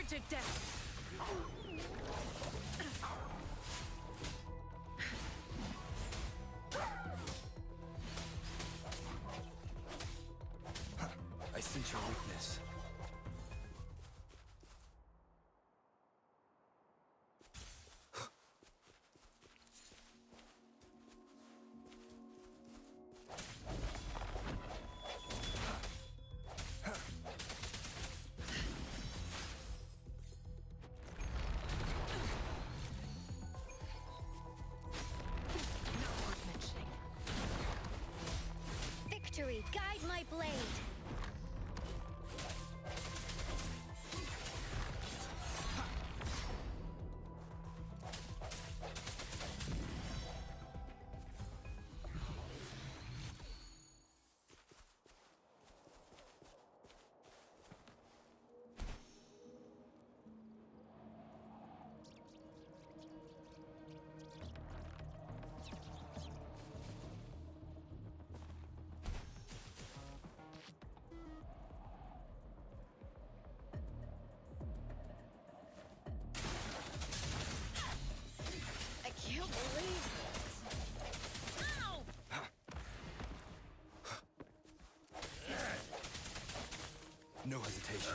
tragic death. I sense your weakness. Victory, guide my blade! I can't believe it! Ow! No hesitation.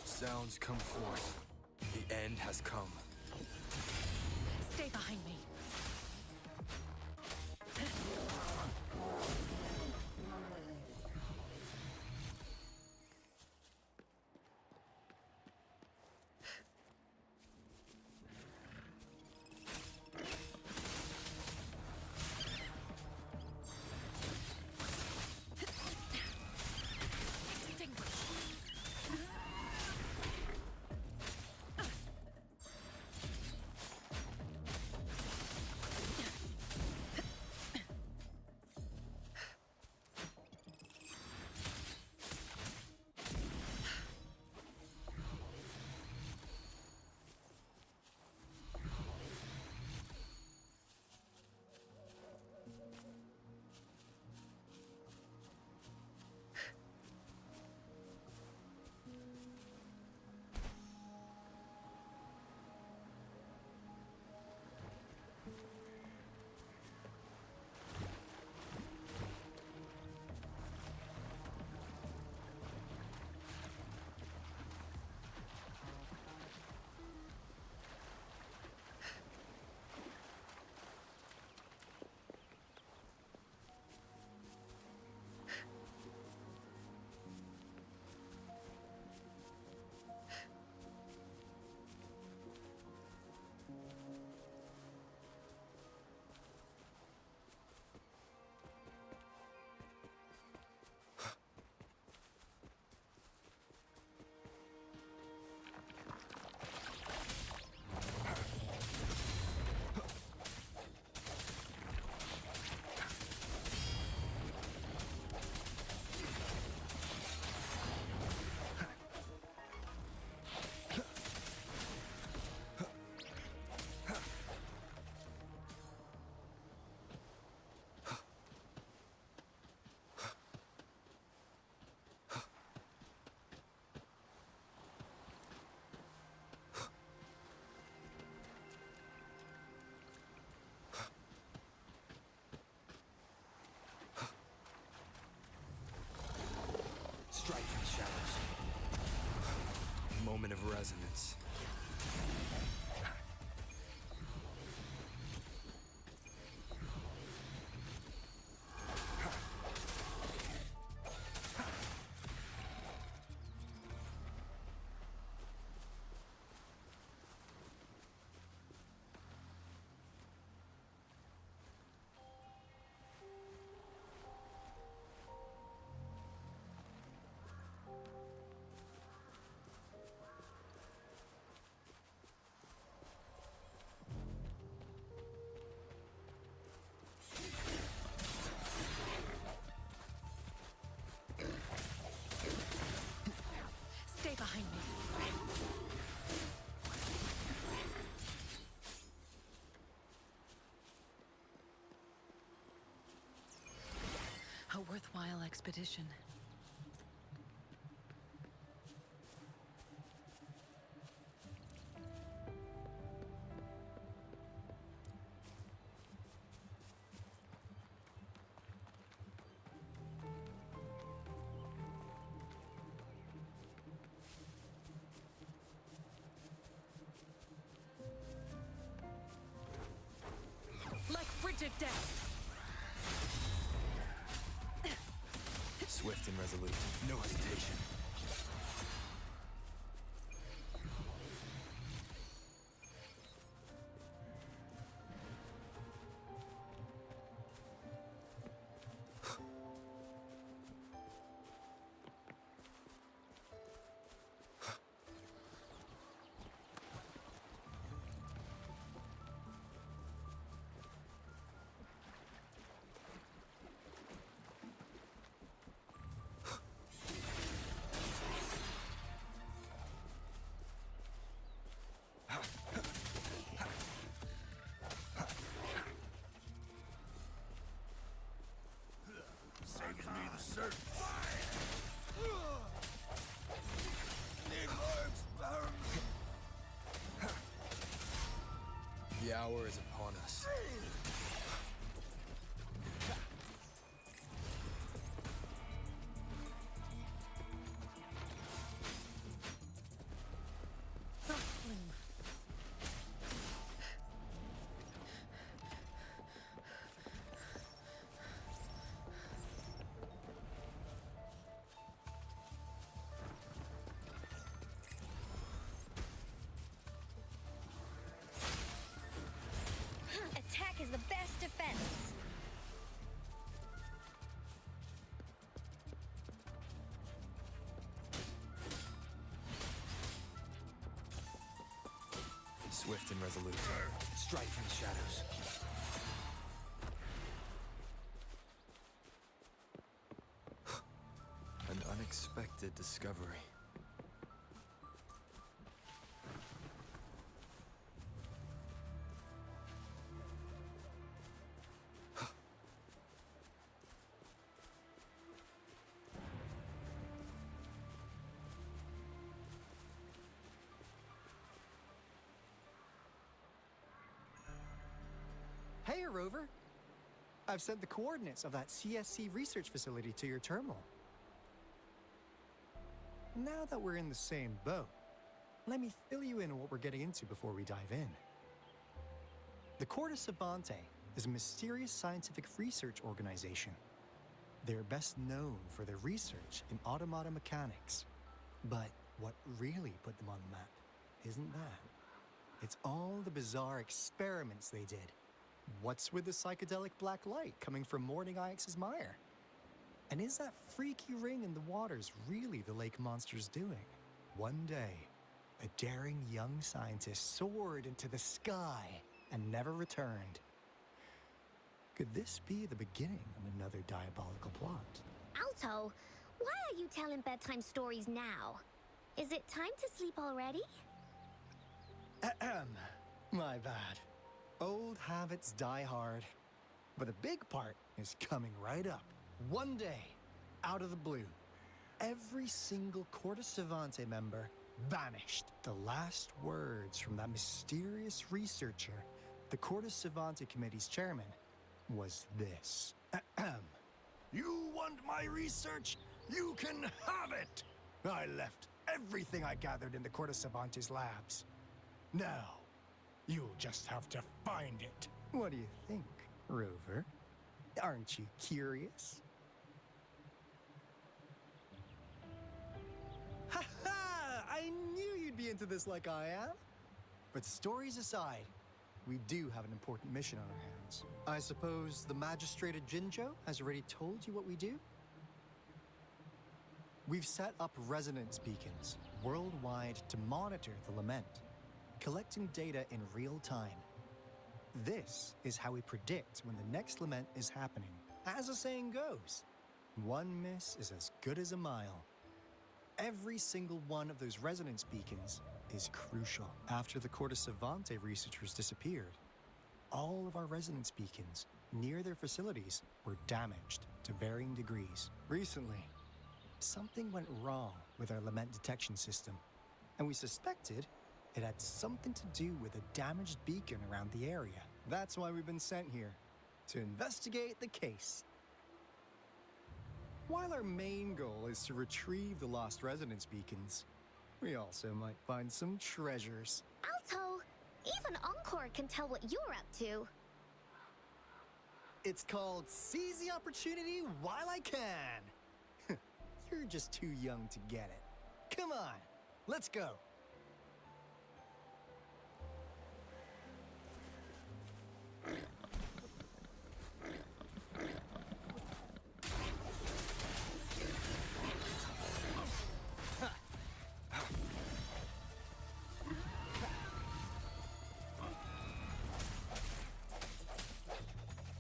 Sounds come forth. The end has come. Stay behind me. Strike from the shadows. Moment of resonance. expedition. Like frigid death. Swift and resolute. No hesitation. Saves me the search. The hour is upon us. Rustling. Attack is the best defense. Swift and resolute. Strike from the shadows. An unexpected discovery. Hey, Rover. I've sent the coordinates of that CSC research facility to your terminal. Now that we're in the same boat, let me fill you in on what we're getting into before we dive in. The Corte Savante is a mysterious scientific research organization. They're best known for their research in automata mechanics. But what really put them on the map isn't that. It's all the bizarre experiments they did. What's with the psychedelic black light coming from Morning Ix's mire? And is that freaky ring in the waters really the lake monster's doing? One day, a daring young scientist soared into the sky and never returned. Could this be the beginning of another diabolical plot? Alto, why are you telling bedtime stories now? Is it time to sleep already? Ahem. My bad. Old habits die hard. But a big part is coming right up. One day, out of the blue, every single Corte Savante member vanished. The last words from that mysterious researcher, the Corte Savante Committee's chairman, was this. Ahem. You want my research? You can have it! I left everything I gathered in the Corte Savante's labs. Now, you'll just have to find it. What do you think, Rover? Aren't you curious? Ha ha! I knew you'd be into this like I am. But stories aside, we do have an important mission on our hands. I suppose the magistrate at Jinzhou has already told you what we do? We've set up resonance beacons worldwide to monitor the lament, collecting data in real time. This is how we predict when the next lament is happening. As the saying goes, one miss is as good as a mile. Every single one of those resonance beacons is crucial. After the Corte Savante researchers disappeared, all of our resonance beacons near their facilities were damaged to varying degrees. Recently, something went wrong with our lament detection system, and we suspected it had something to do with a damaged beacon around the area. That's why we've been sent here, to investigate the case. While our main goal is to retrieve the lost resonance beacons, we also might find some treasures. Alto, even Encore can tell what you're up to. It's called Seize the Opportunity While I Can. You're just too young to get it. Come on, let's go.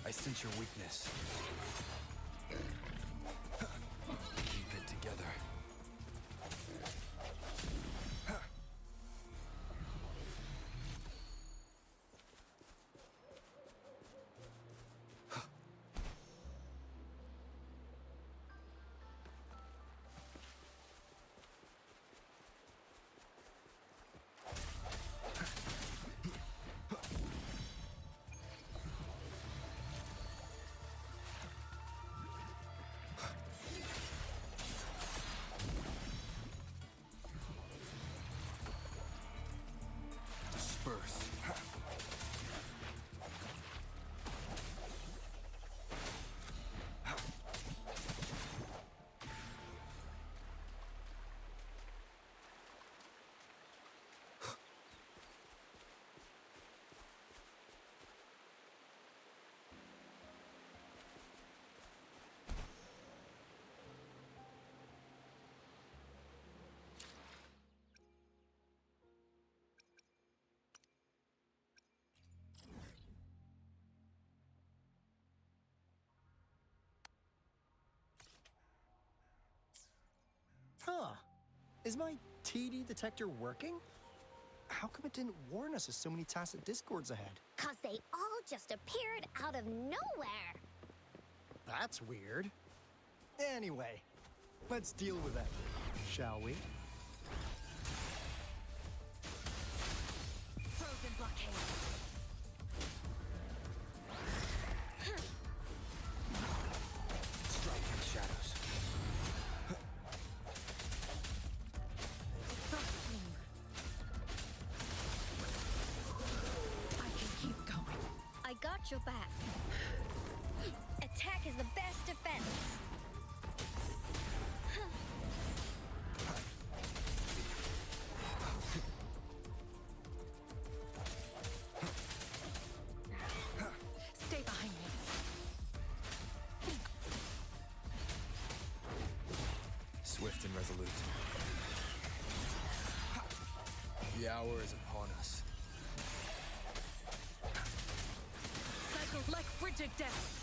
I sense your weakness. Keep it together. Disperse. Huh. Is my TD detector working? How come it didn't warn us of so many tacit discords ahead? 'Cause they all just appeared out of nowhere. That's weird. Anyway, let's deal with it, shall we? Frozen blockade. Strike in the shadows. Xtreme. I can keep going. I got your back. Attack is the best defense. Stay behind me. Swift and resolute. The hour is upon us. Cycles like frigid death.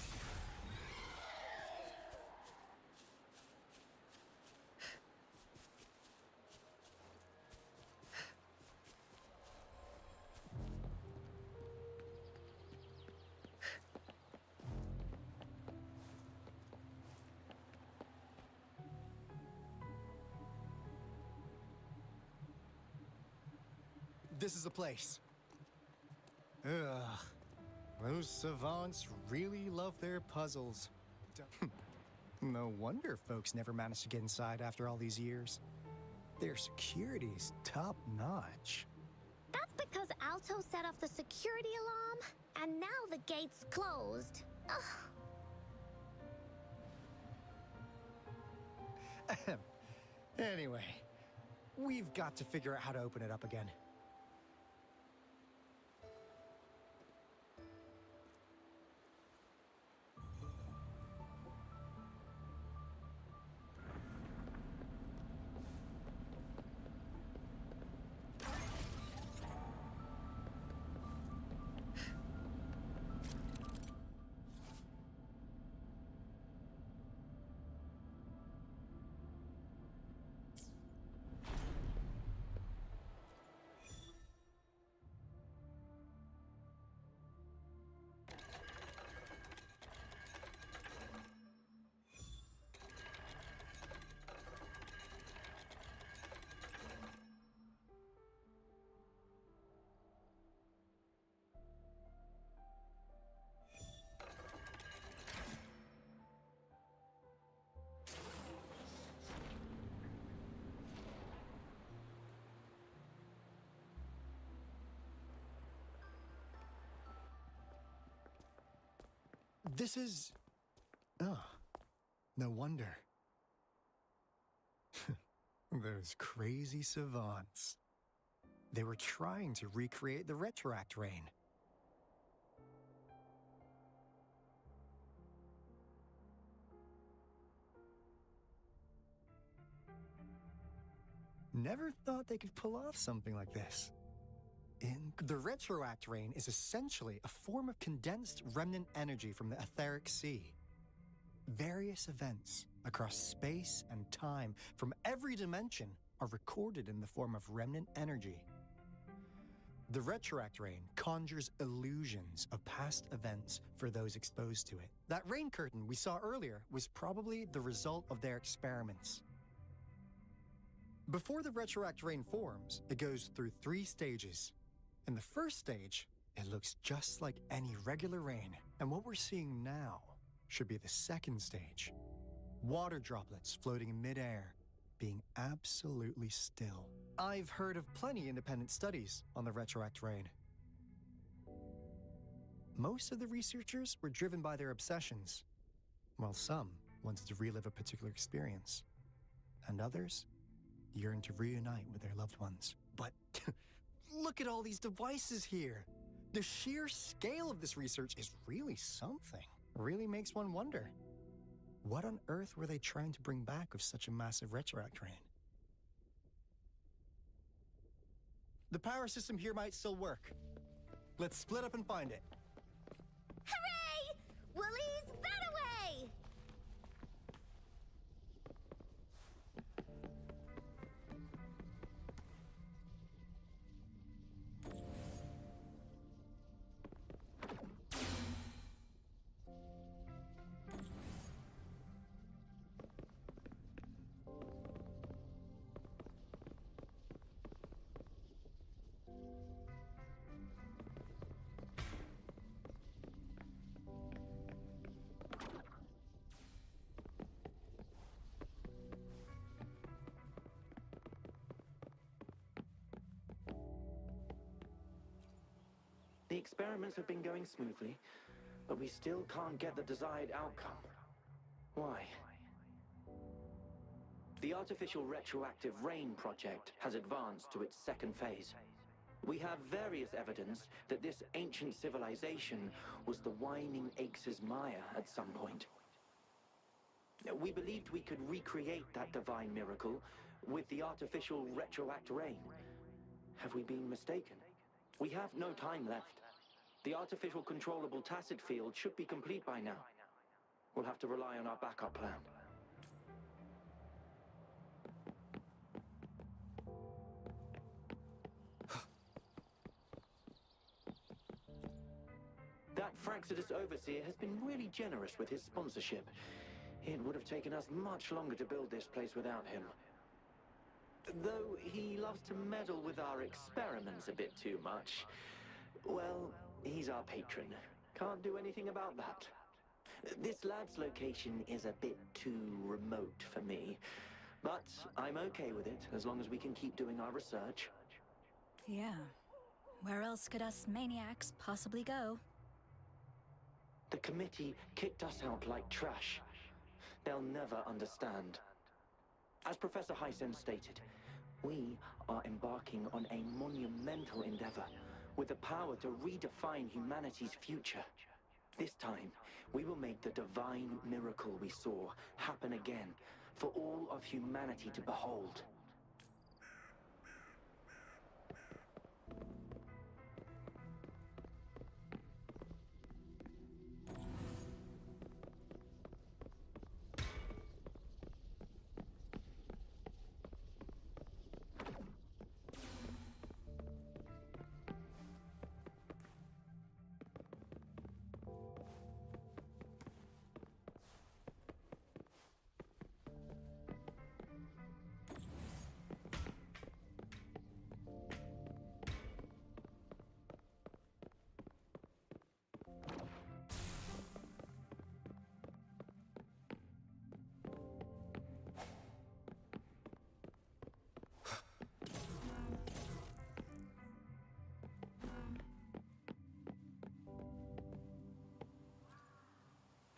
This is the place. Ugh. Those savants really love their puzzles. No wonder folks never managed to get inside after all these years. Their security's top-notch. That's because Alto set off the security alarm, and now the gate's closed. Ugh. Anyway, we've got to figure out how to open it up again. This is... Oh, no wonder. Those crazy savants. They were trying to recreate the retroact rain. Never thought they could pull off something like this. The retroact rain is essentially a form of condensed remnant energy from the etheric sea. Various events across space and time from every dimension are recorded in the form of remnant energy. The retroact rain conjures illusions of past events for those exposed to it. That rain curtain we saw earlier was probably the result of their experiments. Before the retroact rain forms, it goes through 3 stages. In the first stage, it looks just like any regular rain, and what we're seeing now should be the second stage. Water droplets floating in midair, being absolutely still. I've heard of plenty independent studies on the retroact rain. Most of the researchers were driven by their obsessions, while some wanted to relive a particular experience, and others yearned to reunite with their loved ones. But look at all these devices here. The sheer scale of this research is really something. Really makes one wonder. What on earth were they trying to bring back with such a massive retroact rain? The power system here might still work. Let's split up and find it. Hooray! Woolies, that away! The experiments have been going smoothly, but we still can't get the desired outcome. Why? The artificial retroactive rain project has advanced to its second phase. We have various evidence that this ancient civilization was the Whining Aches' Maya at some point. We believed we could recreate that divine miracle with the artificial retroact rain. Have we been mistaken? We have no time left. The artificial controllable tacit field should be complete by now. We'll have to rely on our backup plan. That Fraxidus Overseer has been really generous with his sponsorship. It would have taken us much longer to build this place without him. Though he loves to meddle with our experiments a bit too much. Well, he's our patron. Can't do anything about that. This lab's location is a bit too remote for me. But I'm okay with it, as long as we can keep doing our research. Yeah. Where else could us maniacs possibly go? The committee kicked us out like trash. They'll never understand. As Professor Hysen stated, we are embarking on a monumental endeavor with the power to redefine humanity's future. This time, we will make the divine miracle we saw happen again for all of humanity to behold.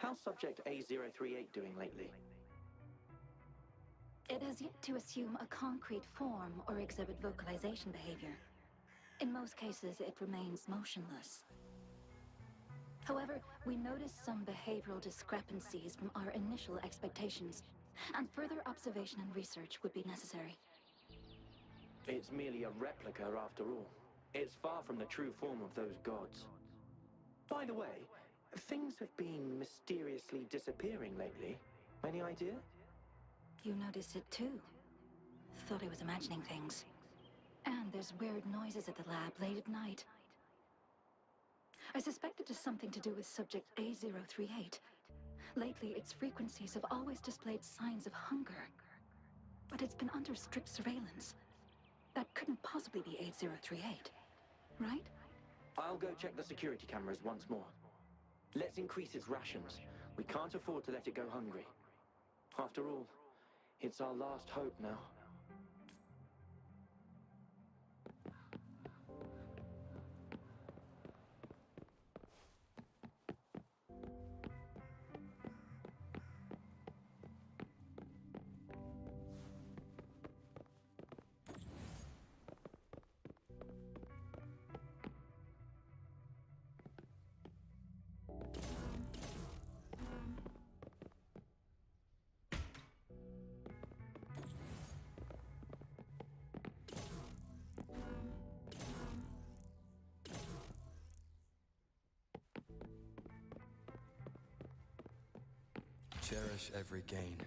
How's subject A038 doing lately? It has yet to assume a concrete form or exhibit vocalization behavior. In most cases, it remains motionless. However, we noticed some behavioral discrepancies from our initial expectations, and further observation and research would be necessary. It's merely a replica after all. It's far from the true form of those gods. By the way, things have been mysteriously disappearing lately. Any idea? You noticed it too. Thought I was imagining things. And there's weird noises at the lab late at night. I suspect it is something to do with subject A038. Lately, its frequencies have always displayed signs of hunger. But it's been under strict surveillance. That couldn't possibly be A038, right? I'll go check the security cameras once more. Let's increase its rations. We can't afford to let it go hungry. After all, it's our last hope now. Cherish every gain.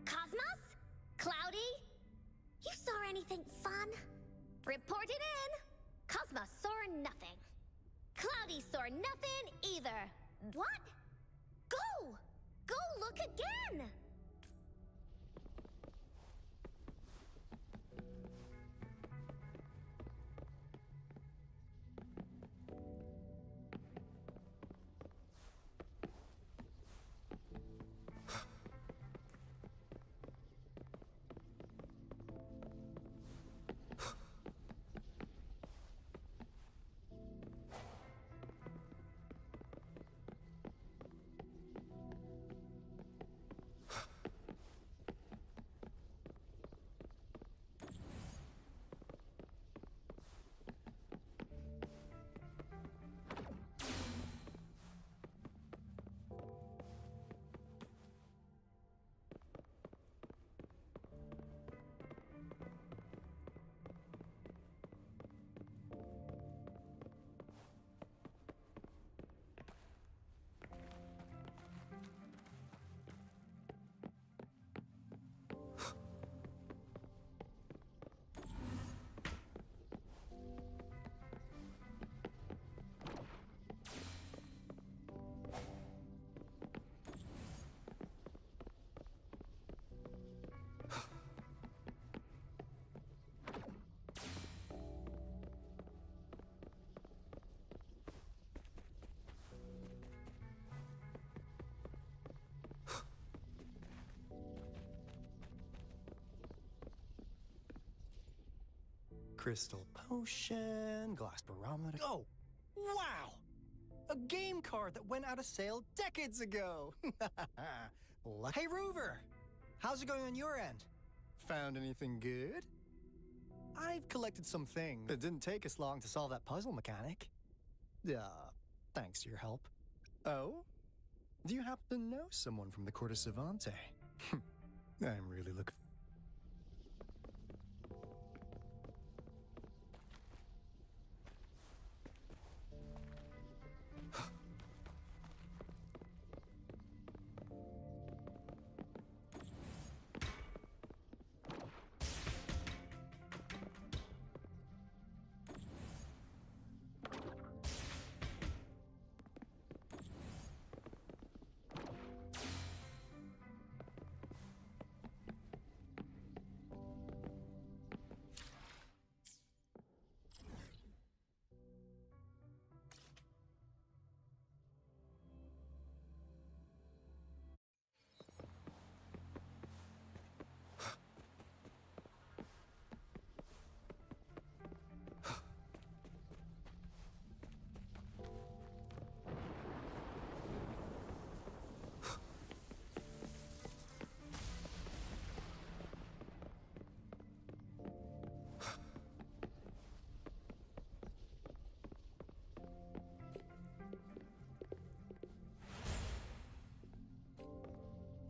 Cosmos? Cloudy? You saw anything fun? Report it in! Cosmos saw nothing. Cloudy saw nothing either. What? Go! Go look again! Crystal potion, glass barometer. Oh, wow! A game card that went out of sale decades ago! Hey, Rover! How's it going on your end? Found anything good? I've collected some things. It didn't take us long to solve that puzzle mechanic. Thanks to your help. Oh? Do you happen to know someone from the Corte Savante? I'm really looking...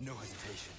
No hesitation.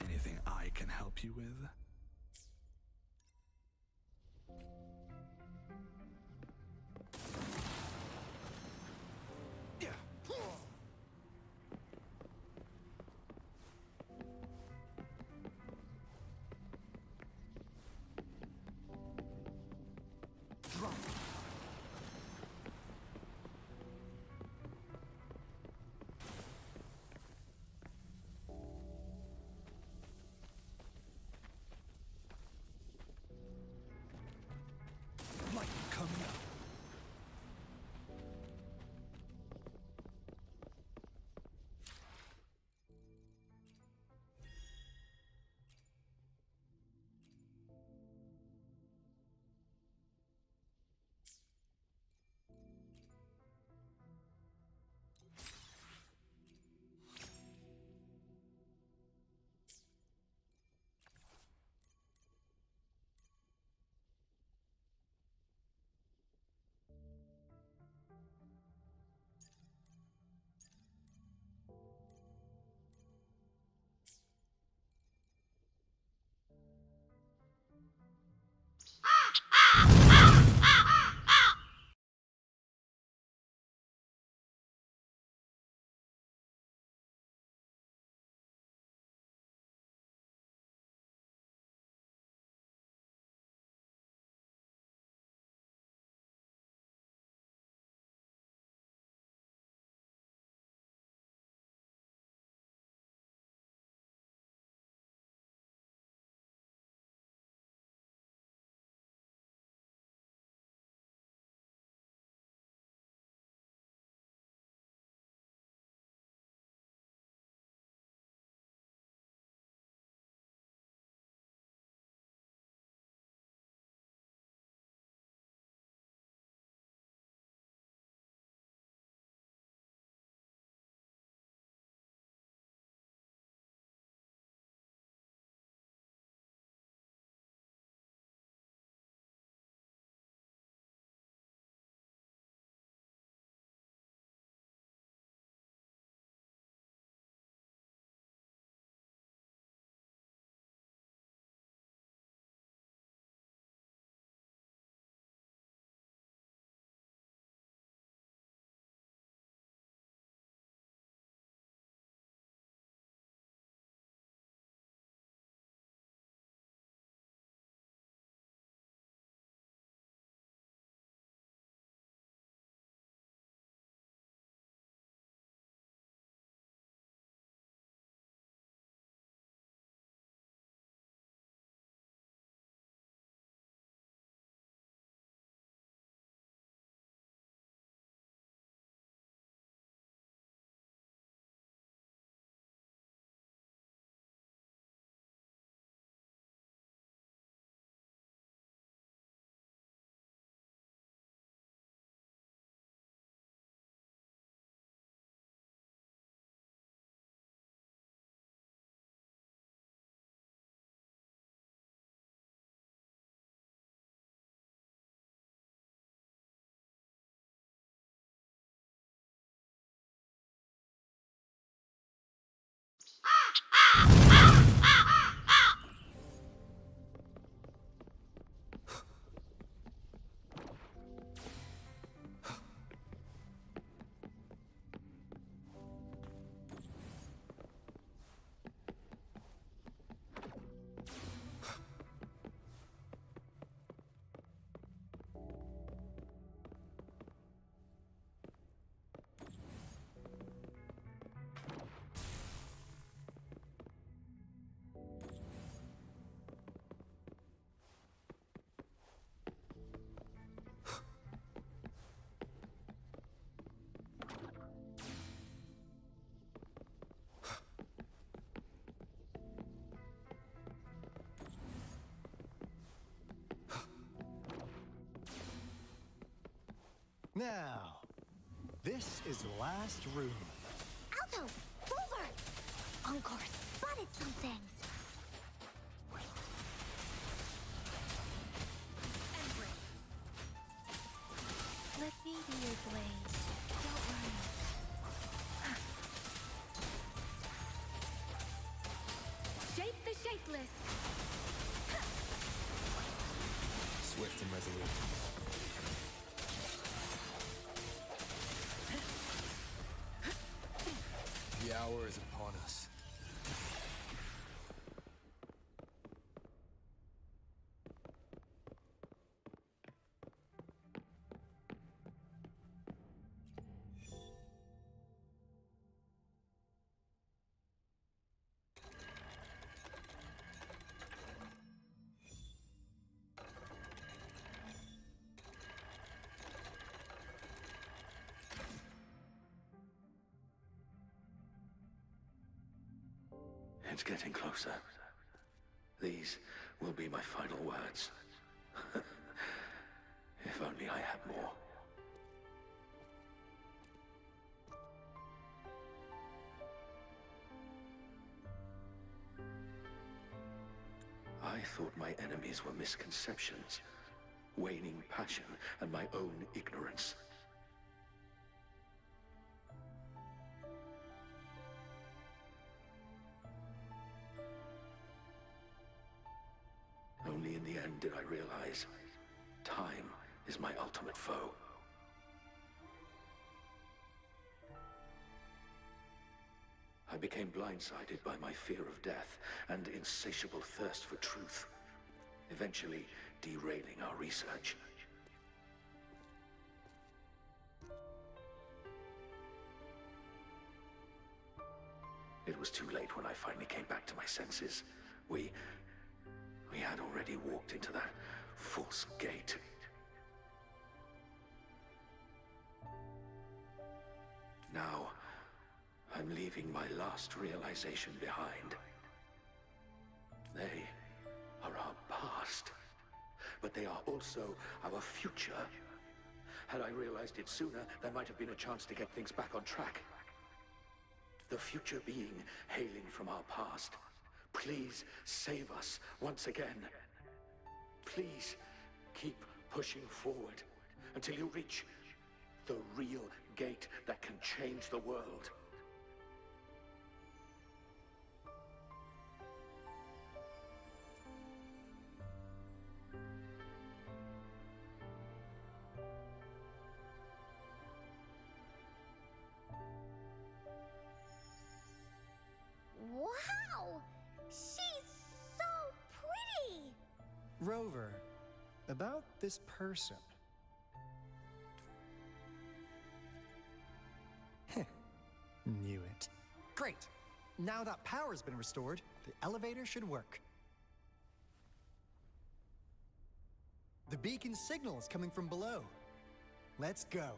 Anything I can help you with? Light coming up. Now, this is the last room. Alto! Over! Encore spotted something! Embrace. Let me be your blade. Don't worry. Shape the shapeless. Swift and resolute. The hour is upon us. It's getting closer. These will be my final words. If only I had more. I thought my enemies were misconceptions, waning passion, and my own ignorance. Only in the end did I realize time is my ultimate foe. I became blindsided by my fear of death and insatiable thirst for truth, eventually derailing our research. It was too late when I finally came back to my senses. We had already walked into that false gate. Now, I'm leaving my last realization behind. They are our past, but they are also our future. Had I realized it sooner, there might have been a chance to get things back on track. The future being hailing from our past. Please save us once again. Please keep pushing forward until you reach the real gate that can change the world. Wow! She's so pretty! Rover, about this person. Knew it. Great! Now that power's been restored, the elevator should work. The beacon signal is coming from below. Let's go.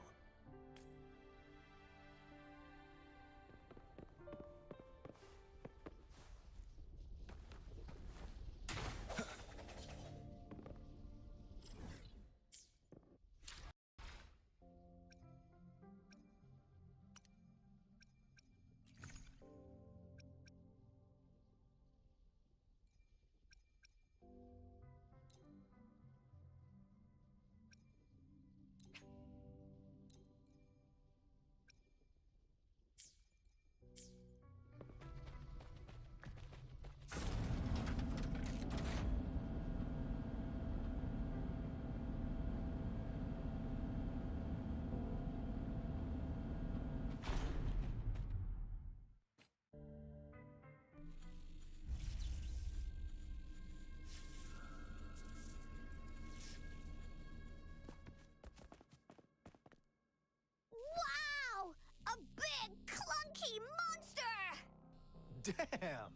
Wow! A big, clunky monster! Damn!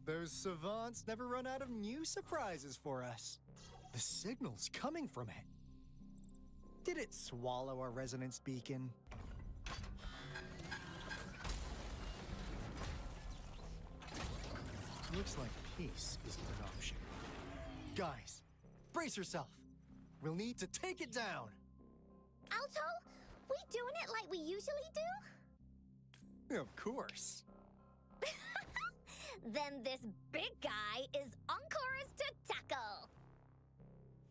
Those savants never run out of new surprises for us. The signal's coming from it. Did it swallow our resonance beacon? Looks like peace is an option. Guys, brace yourself. We'll need to take it down. Alto, We doing it like we usually do? Of course. Then this big guy is Encore's to tackle.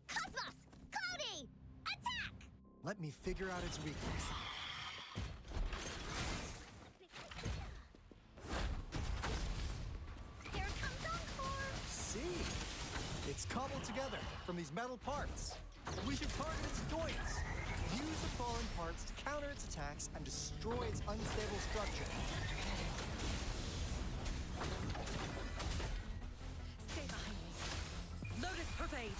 Cosmos! Cloudy! Attack! Let me figure out its weakness. Here comes Encore! See? It's cobbled together from these metal parts. We should target its joints. Use the fallen parts to counter its attacks and destroy its unstable structure. Stay behind me. Lotus Pervade.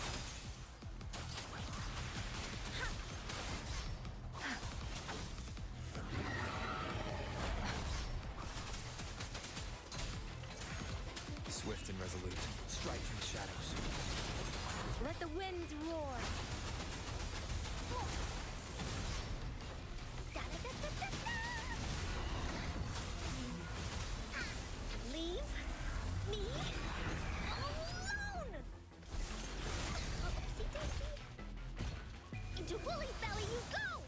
Swift and resolute. Strike from the shadows. Let the winds roar. Da-da-da-da-da-da! Leave me alone! Oopsie daisy. Into Woolly's belly you go!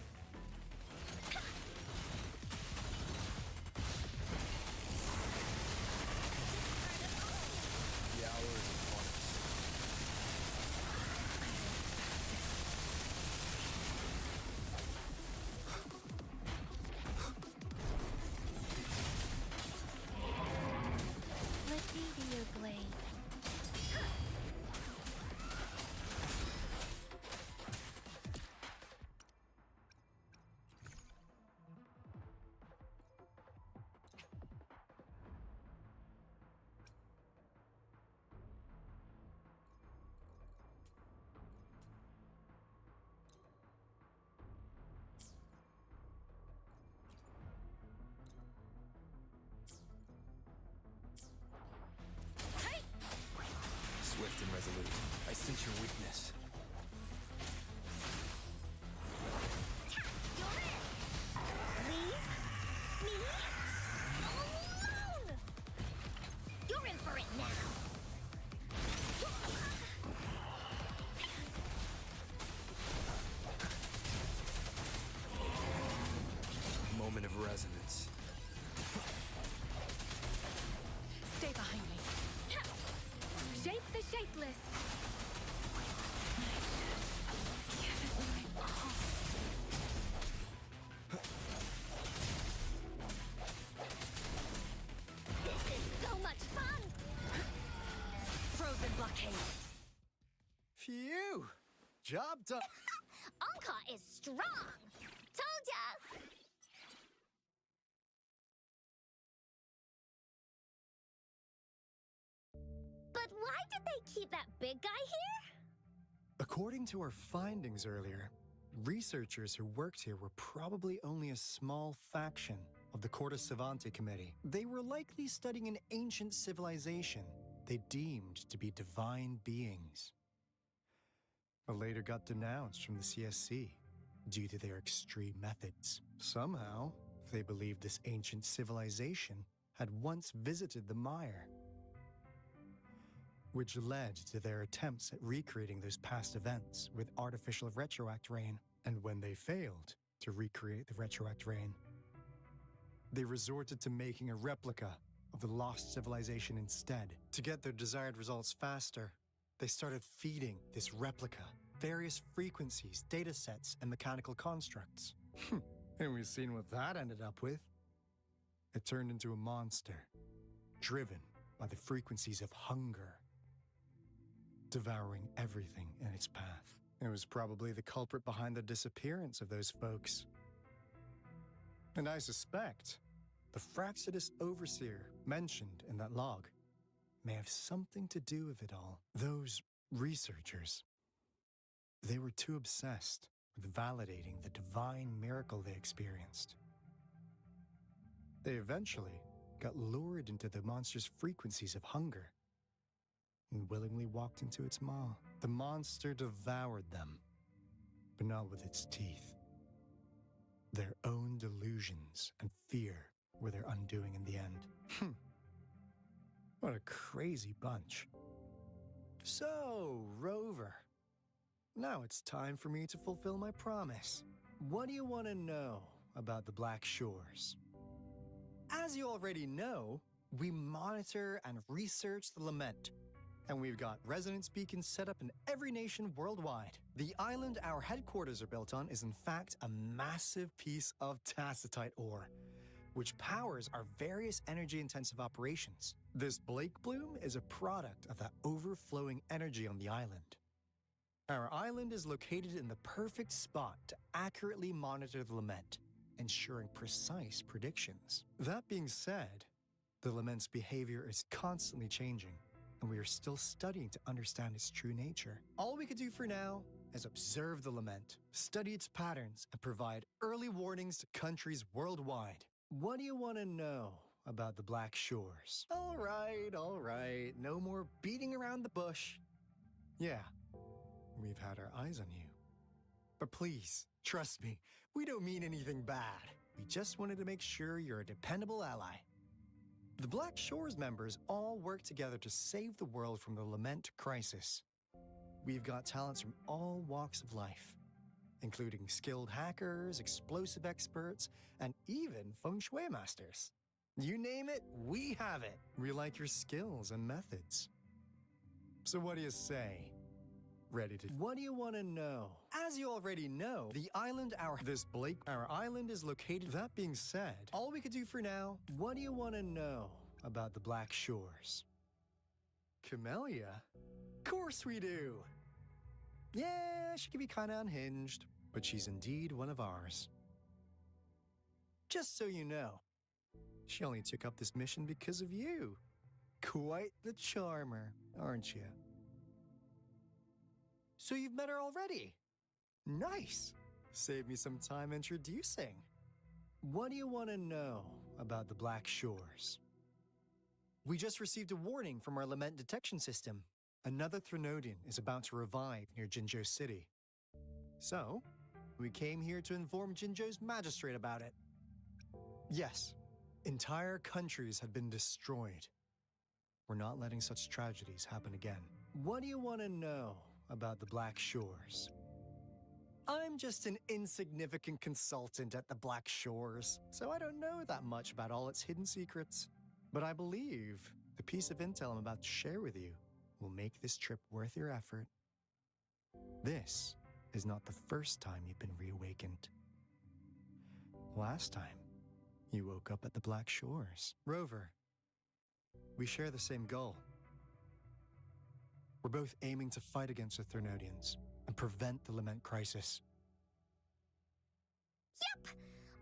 The hour is upon us. Let me be your blade. Swift and resolute. I sense your weakness. You're in! Leave me alone! You're in for it now! Moment of resonance. Stay behind me. Shape the shapeless. This is so much fun! Frozen blockade. Phew! Job done. Anka is strong! Told ya! But why did they keep that big guy here? According to our findings earlier, researchers who worked here were probably only a small faction of the Corte Savante Committee. They were likely studying an ancient civilization they deemed to be divine beings, but later got denounced from the CSC due to their extreme methods. Somehow, they believed this ancient civilization had once visited the Mire, which led to their attempts at recreating those past events with artificial retroact rain. And when they failed to recreate the retroact rain, they resorted to making a replica of the lost civilization instead. To get their desired results faster, they started feeding this replica various frequencies, data sets, and mechanical constructs. And we've seen what that ended up with. It turned into a monster, driven by the frequencies of hunger, devouring everything in its path. It was probably the culprit behind the disappearance of those folks. And I suspect the Fraxidus Overseer mentioned in that log may have something to do with it all. Those researchers, they were too obsessed with validating the divine miracle they experienced. They eventually got lured into the monster's frequencies of hunger and willingly walked into its maw. The monster devoured them, but not with its teeth. Their own delusions and fear were their undoing in the end. What a crazy bunch. So, Rover, now it's time for me to fulfill my promise. What do you want to know about the Black Shores? As you already know, we monitor and research the Lament, and we've got resonance beacons set up in every nation worldwide. The island our headquarters are built on is in fact a massive piece of tacitite ore, which powers our various energy-intensive operations. This Blake Bloom is a product of that overflowing energy on the island. Our island is located in the perfect spot to accurately monitor the Lament, ensuring precise predictions. That being said, the Lament's behavior is constantly changing, and we are still studying to understand its true nature. All we could do for now is observe the Lament, study its patterns, and provide early warnings to countries worldwide. What do you want to know about the Black Shores? All right, no more beating around the bush. Yeah, we've had our eyes on you. But please, trust me, we don't mean anything bad. We just wanted to make sure you're a dependable ally. The Black Shores members all work together to save the world from the Lament crisis. We've got talents from all walks of life, including skilled hackers, explosive experts, and even feng shui masters. You name it, we have it. We like your skills and methods. So what do you say? Ready to... What do you want to know? As you already know, the island our island is located. That being said, all we could do for now, what do you want to know about the Black Shores? Camellia? Of course we do! Yeah, she can be kinda unhinged, but she's indeed one of ours. Just so you know, she only took up this mission because of you. Quite the charmer, aren't you? So you've met her already? Nice! Save me some time introducing. What do you want to know about the Black Shores? We just received a warning from our Lament detection system. Another Threnodian is about to revive near Jinzhou City. So, we came here to inform Jinzhou's magistrate about it. Yes, entire countries have been destroyed. We're not letting such tragedies happen again. What do you want to know about the Black Shores? I'm just an insignificant consultant at the Black Shores, so I don't know that much about all its hidden secrets. But I believe the piece of intel I'm about to share with you will make this trip worth your effort. This is not the first time you've been reawakened. Last time, you woke up at the Black Shores. Rover, we share the same goal. We're both aiming to fight against the Threnodians and prevent the Lament crisis. Yep!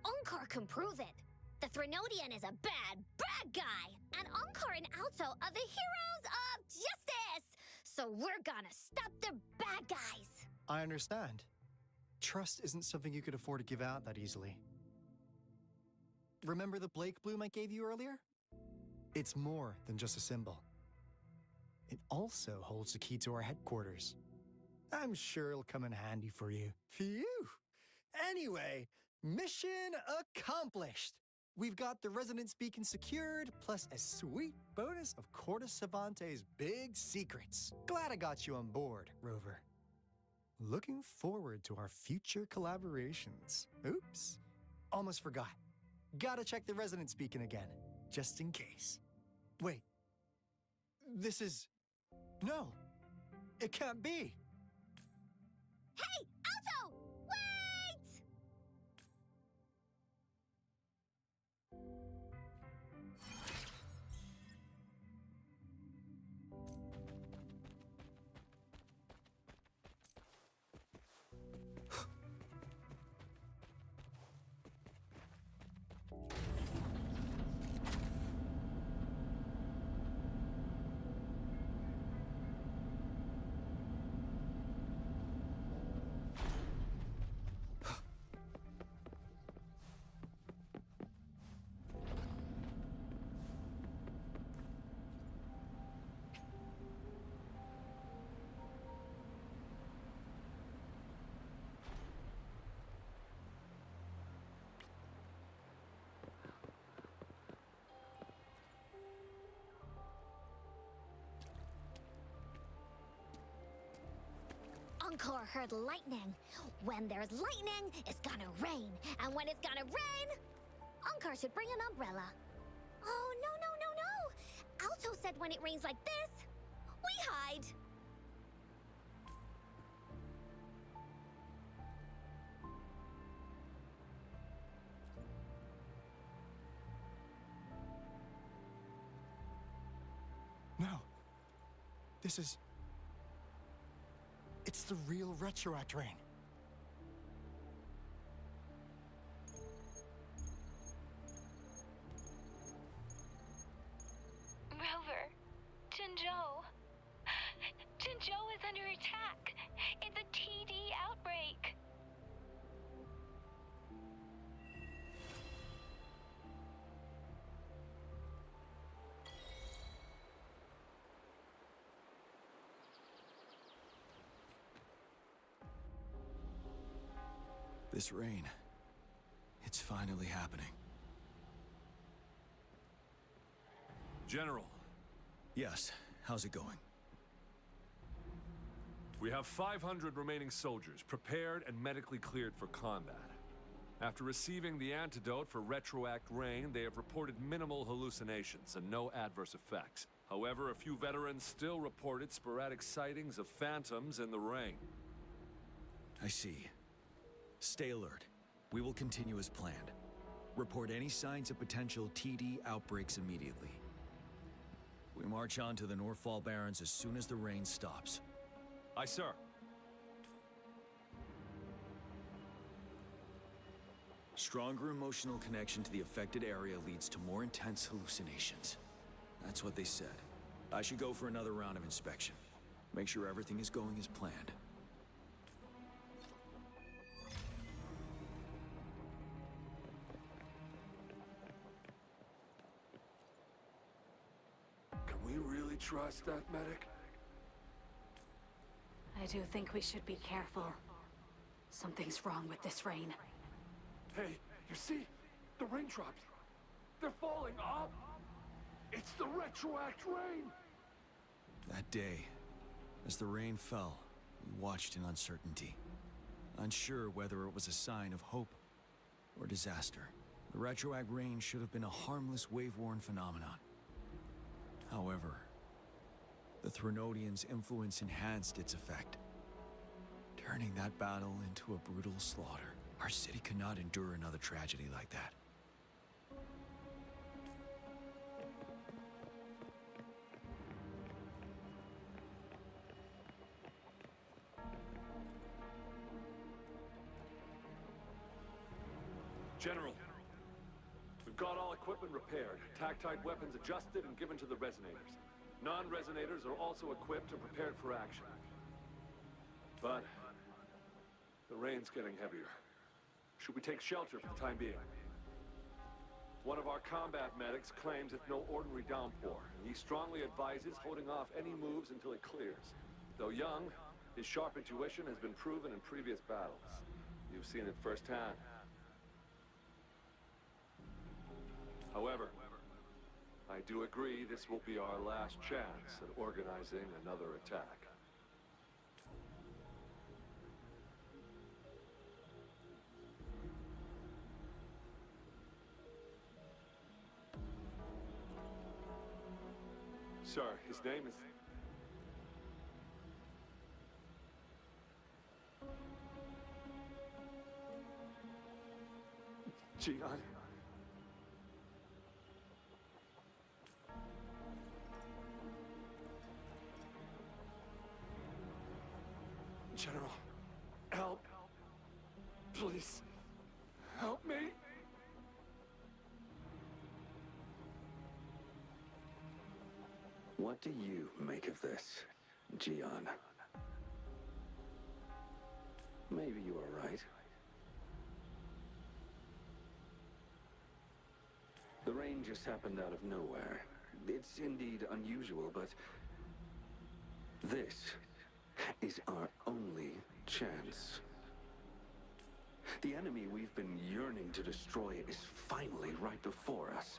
Onkar can prove it. The Threnodian is a bad, bad guy! And Onkar and Alto are the heroes of justice! So we're gonna stop the bad guys! I understand. Trust isn't something you could afford to give out that easily. Remember the Blake Bloom I gave you earlier? It's more than just a symbol. It also holds the key to our headquarters. I'm sure it'll come in handy for you. Phew! Anyway, mission accomplished! We've got the resonance beacon secured, plus a sweet bonus of Corte Savante's big secrets. Glad I got you on board, Rover. Looking forward to our future collaborations. Oops, almost forgot. Gotta check the resonance beacon again, just in case. Wait, this is... No, it can't be. Hey, Alto! Wait! Encore heard lightning. When there's lightning, it's gonna rain. And when it's gonna rain, Encore should bring an umbrella. Oh, no, no, no, no! Alto said when it rains like this, we hide. No. This is... It's the real retroact rain. Rover, Jinzhou. Jinzhou is under attack. It's a TD outbreak. This rain, it's finally happening. General. Yes, how's it going? We have 500 remaining soldiers, prepared and medically cleared for combat. After receiving the antidote for retroact rain, they have reported minimal hallucinations and no adverse effects. However, a few veterans still reported sporadic sightings of phantoms in the rain. I see. Stay alert. We will continue as planned. Report any signs of potential TD outbreaks immediately. We march on to the Northfall Barrens as soon as the rain stops. Aye, sir. Stronger emotional connection to the affected area leads to more intense hallucinations. That's what they said. I should go for another round of inspection. Make sure everything is going as planned. Can we really trust that medic? I do think we should be careful. Something's wrong with this rain. Hey, you see? The raindrops. They're falling up. It's the retroact rain. That day, as the rain fell, we watched in uncertainty. Unsure whether it was a sign of hope or disaster. The retroact rain should have been a harmless wave-worn phenomenon. However, the Threnodians' influence enhanced its effect, turning that battle into a brutal slaughter. Our city could not endure another tragedy like that. General. We've got all equipment repaired, tactite weapons adjusted and given to the resonators. Non-resonators are also equipped and prepared for action. But the rain's getting heavier. Should we take shelter for the time being? One of our combat medics claims it's no ordinary downpour, and he strongly advises holding off any moves until it clears. Though young, his sharp intuition has been proven in previous battles. You've seen it firsthand. However, I do agree this will be our last chance at organizing another attack. Sir, his name is... Jian. General, help. Please, help me. What do you make of this, Jian? Maybe you are right. The rain just happened out of nowhere. It's indeed unusual, but this is our only chance. The enemy we've been yearning to destroy is finally right before us.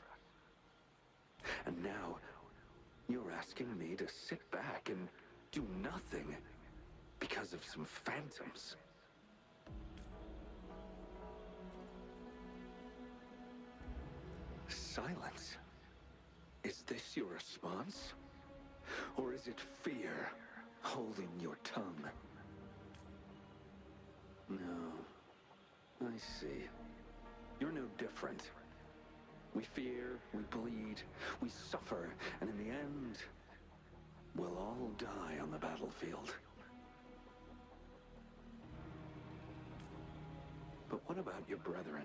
And now, you're asking me to sit back and do nothing. because of some phantoms. Silence. Is this your response? Or is it fear holding your tongue? No. I see. You're no different. We fear, we bleed, we suffer, and in the end, we'll all die on the battlefield. But what about your brethren,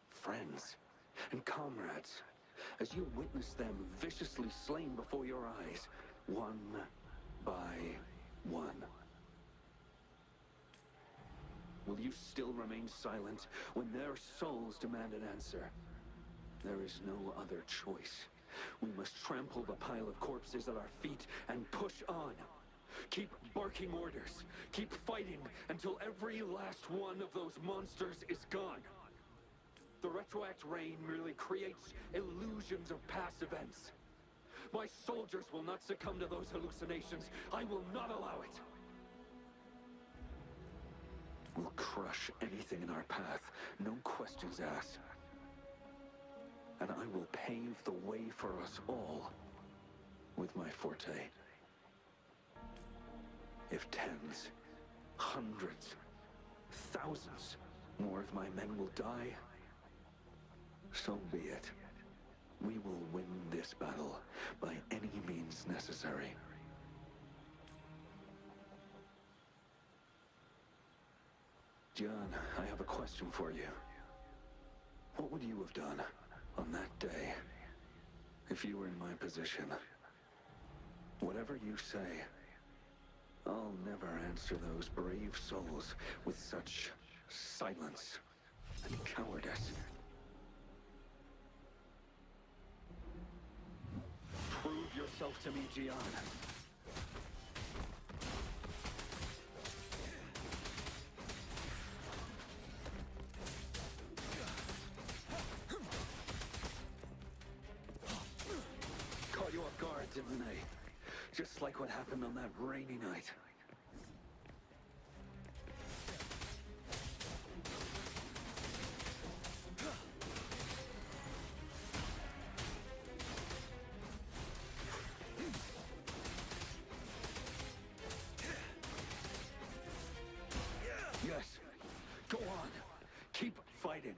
friends, and comrades, as you witness them viciously slain before your eyes, one by one? Will you still remain silent when their souls demand an answer? There is no other choice. We must trample the pile of corpses at our feet and push on. Keep barking orders. Keep fighting until every last one of those monsters is gone. The retroact rain merely creates illusions of past events. My soldiers will not succumb to those hallucinations. I will not allow it. We'll crush anything in our path, no questions asked. And I will pave the way for us all with my forte. If tens, hundreds, thousands more of my men will die, so be it. We will win this battle by any means necessary. John, I have a question for you. What would you have done on that day if you were in my position? Whatever you say, I'll never answer those brave souls with such silence and cowardice. Prove yourself to me, Gian. Caught you off guard, didn't they? Just like what happened on that rainy night. Yes, go on. Keep fighting.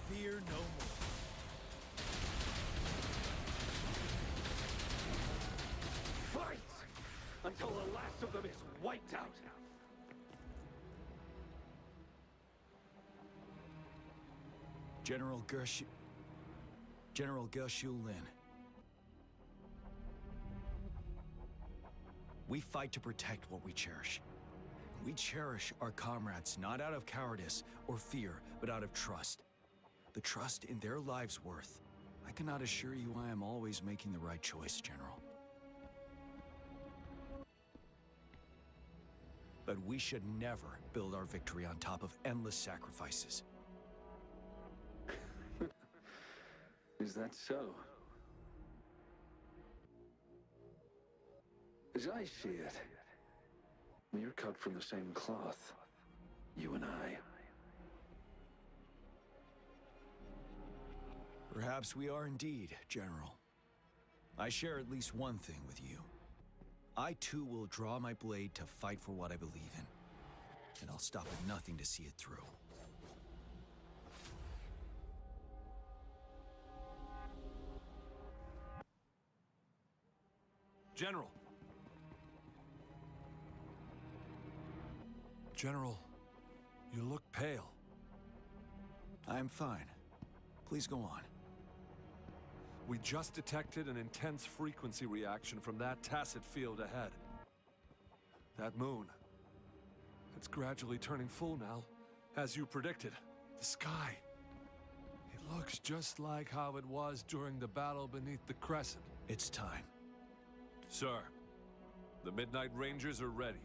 Fear no more. Fight! Until the last of them is wiped out! General Gershu Lin. We fight to protect what we cherish. We cherish our comrades not out of cowardice or fear, but out of trust. The trust in their lives' worth. I cannot assure you I am always making the right choice, General. But we should never build our victory on top of endless sacrifices. Is that so? As I see it, we're cut from the same cloth, you and I. Perhaps we are indeed, General. I share at least one thing with you. I too will draw my blade to fight for what I believe in. And I'll stop at nothing to see it through. General! General, you look pale. I'm fine. Please go on. We just detected an intense frequency reaction from that tacit field ahead. That moon. It's gradually turning full now, as you predicted. The sky. It looks just like how it was during the battle beneath the crescent. It's time. Sir, The Midnight Rangers are ready.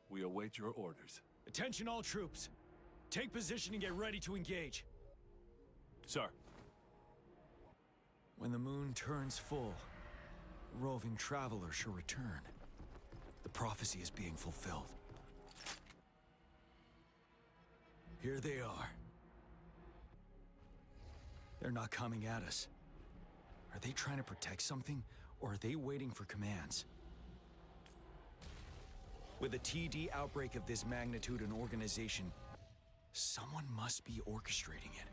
We await your orders. Attention all troops. Take position and get ready to engage. Sir. When the moon turns full, a roving traveler shall return. The prophecy is being fulfilled. Here they are. They're not coming at us. Are they trying to protect something, or are they waiting for commands? With a TD outbreak of this magnitude and organization, someone must be orchestrating it.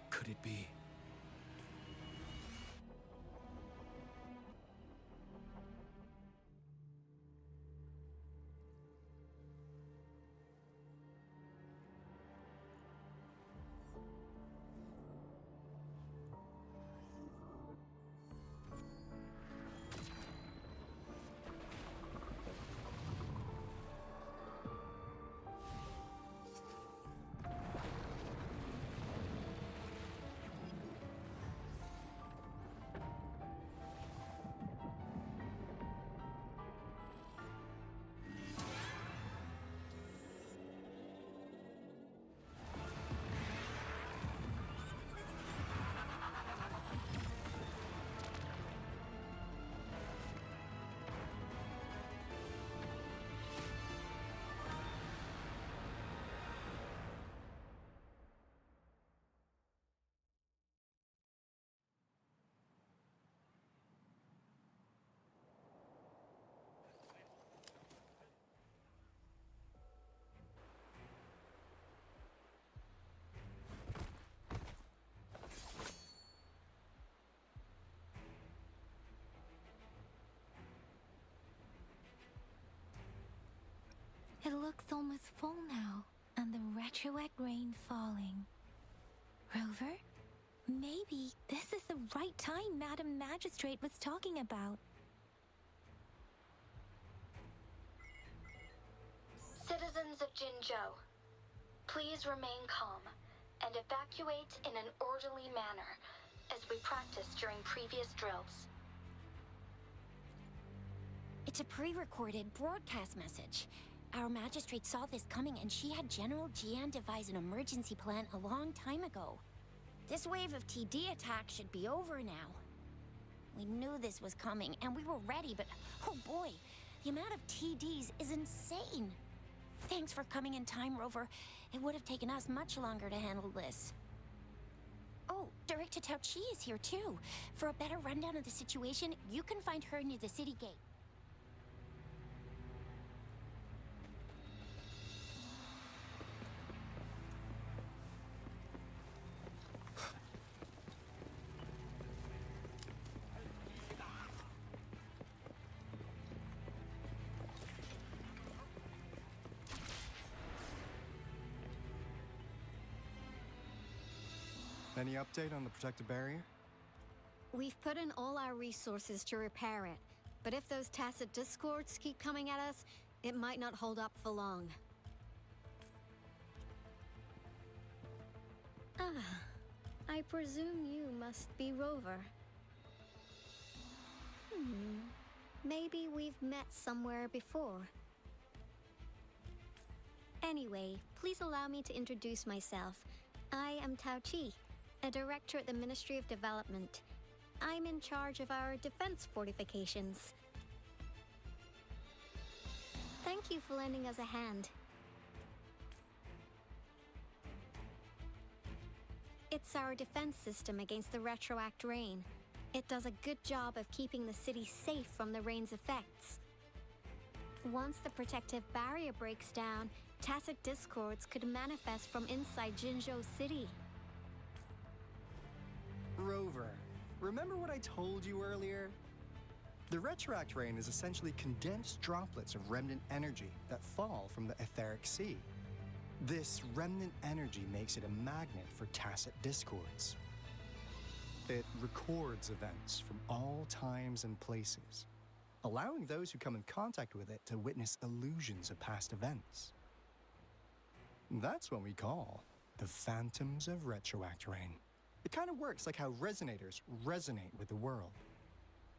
Could it be? It looks almost full now, and the retroact rain falling. Rover, maybe this is the right time Madam Magistrate was talking about. Citizens of Jinzhou, please remain calm and evacuate in an orderly manner, as we practiced during previous drills. It's a pre-recorded broadcast message. Our magistrate saw this coming and she had General Jian devise an emergency plan a long time ago. This wave of TD attacks should be over now. We knew this was coming and we were ready, but oh boy, the amount of TDs is insane. Thanks for coming in time, Rover. It would have taken us much longer to handle this. Oh, Director Tao Chi is here too. For a better rundown of the situation, you can find her near the city gate. Any update on the protective barrier? We've put in all our resources to repair it, but if those tacit discords keep coming at us, it might not hold up for long. Ah, I presume you must be Rover. Maybe we've met somewhere before. Anyway, please allow me to introduce myself. I am Tao Chi, a director at the Ministry of Development. I'm in charge of our defense fortifications. Thank you for lending us a hand. It's our defense system against the retroact rain. It does a good job of keeping the city safe from the rain's effects. Once the protective barrier breaks down, tacit discords could manifest from inside Jinzhou City. Rover, remember what I told you earlier? The retroact rain is essentially condensed droplets of remnant energy that fall from the etheric sea. This remnant energy makes it a magnet for tacit discords. It records events from all times and places, allowing those who come in contact with it to witness illusions of past events. That's what we call the phantoms of retroact rain. It kind of works like how resonators resonate with the world.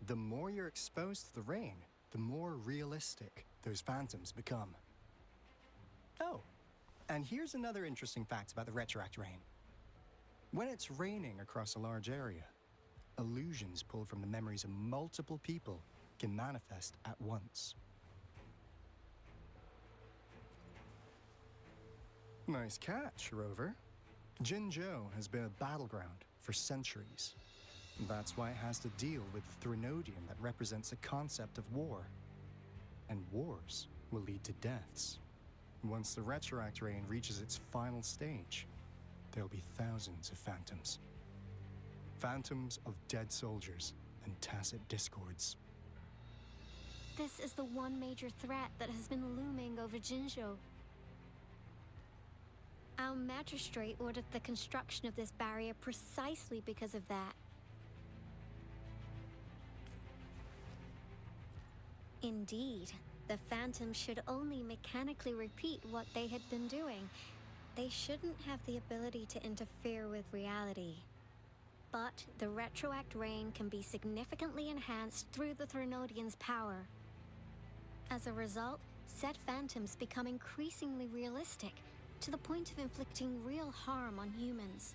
The more you're exposed to the rain, the more realistic those phantoms become. Oh, and here's another interesting fact about the retroact rain. When it's raining across a large area, illusions pulled from the memories of multiple people can manifest at once. Nice catch, Rover. Jinzhou has been a battleground for centuries. That's why it has to deal with the Threnodian that represents the concept of war. And wars will lead to deaths. Once the retroact rain reaches its final stage, there'll be thousands of phantoms. Phantoms of dead soldiers and tacit discords. This is the one major threat that has been looming over Jinzhou. Our magistrate ordered the construction of this barrier precisely because of that. Indeed, the phantoms should only mechanically repeat what they had been doing. They shouldn't have the ability to interfere with reality. But the retroact rain can be significantly enhanced through the Threnodian's power. As a result, said phantoms become increasingly realistic, to the point of inflicting real harm on humans.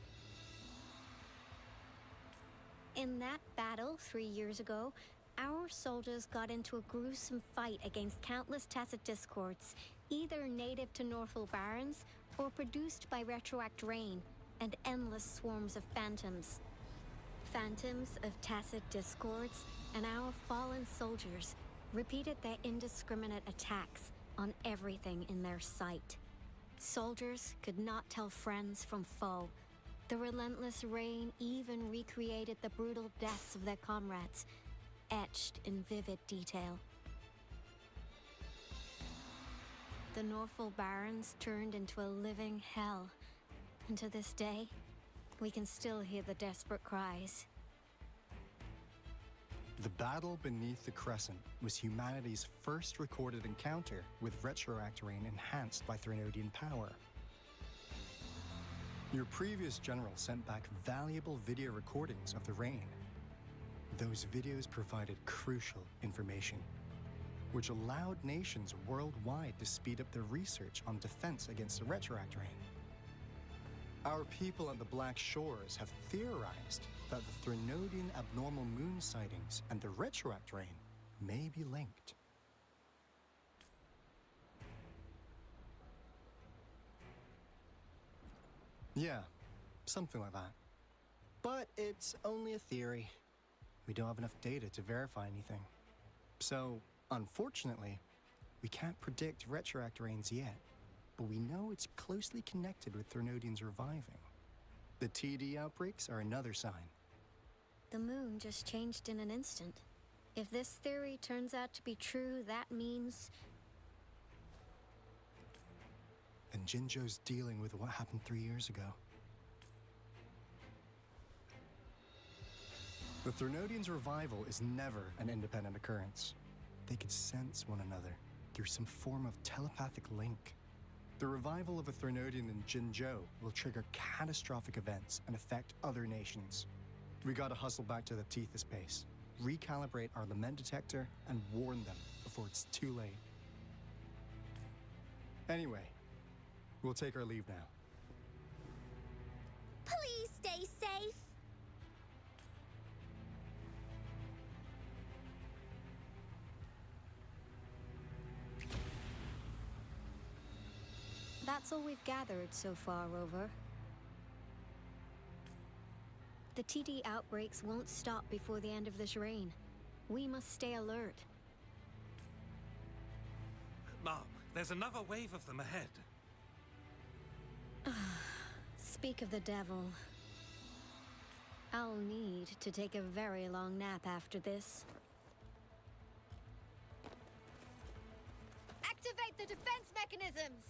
In that battle 3 years ago, our soldiers got into a gruesome fight against countless tacit discords, either native to Northal Barrens or produced by retroact rain and endless swarms of phantoms. Phantoms of tacit discords and our fallen soldiers repeated their indiscriminate attacks on everything in their sight. Soldiers could not tell friends from foe. The relentless rain even recreated the brutal deaths of their comrades, etched in vivid detail. The Northal Barrens turned into a living hell, and to this day, we can still hear the desperate cries. The battle beneath the Crescent was humanity's first recorded encounter with retroact rain enhanced by Threnodian power. Your previous general sent back valuable video recordings of the rain. Those videos provided crucial information, which allowed nations worldwide to speed up their research on defense against the retroact rain. Our people at the Black Shores have theorized that the Threnodian abnormal moon sightings and the retroact rain may be linked. Yeah, something like that. But it's only a theory. We don't have enough data to verify anything. So, unfortunately, we can't predict retroact rains yet, but we know it's closely connected with Threnodians reviving. The TD outbreaks are another sign. The moon just changed in an instant. If this theory turns out to be true, that means... And Jinzhou's dealing with what happened 3 years ago. The Threnodians' revival is never an independent occurrence. They could sense one another through some form of telepathic link. The revival of a Threnodian in Jinzhou will trigger catastrophic events and affect other nations. We gotta hustle back to the teeth of space, recalibrate our lament detector, and warn them before it's too late. Anyway, we'll take our leave now. Please stay safe. That's all we've gathered so far, Rover. The TD outbreaks won't stop before the end of this reign. We must stay alert. Mom, there's another wave of them ahead. Speak of the devil. I'll need to take a very long nap after this. Activate the defense mechanisms!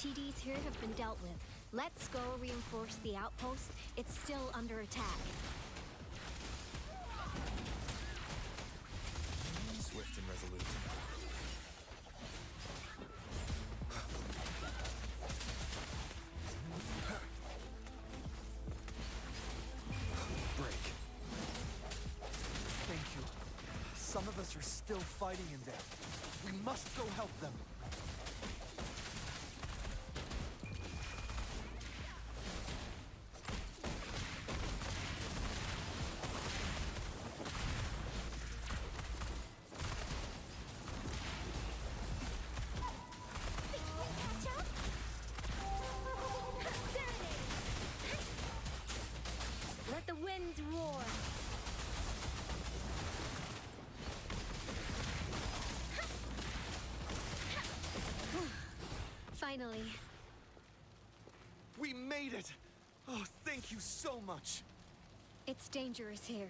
TDs here have been dealt with. Let's go reinforce the outpost. It's still under attack. Swift and resolute. Break. Thank you. Some of us are still fighting in there. We must go help them. Let the winds roar. Finally. We made it! Oh, thank you so much! It's dangerous here.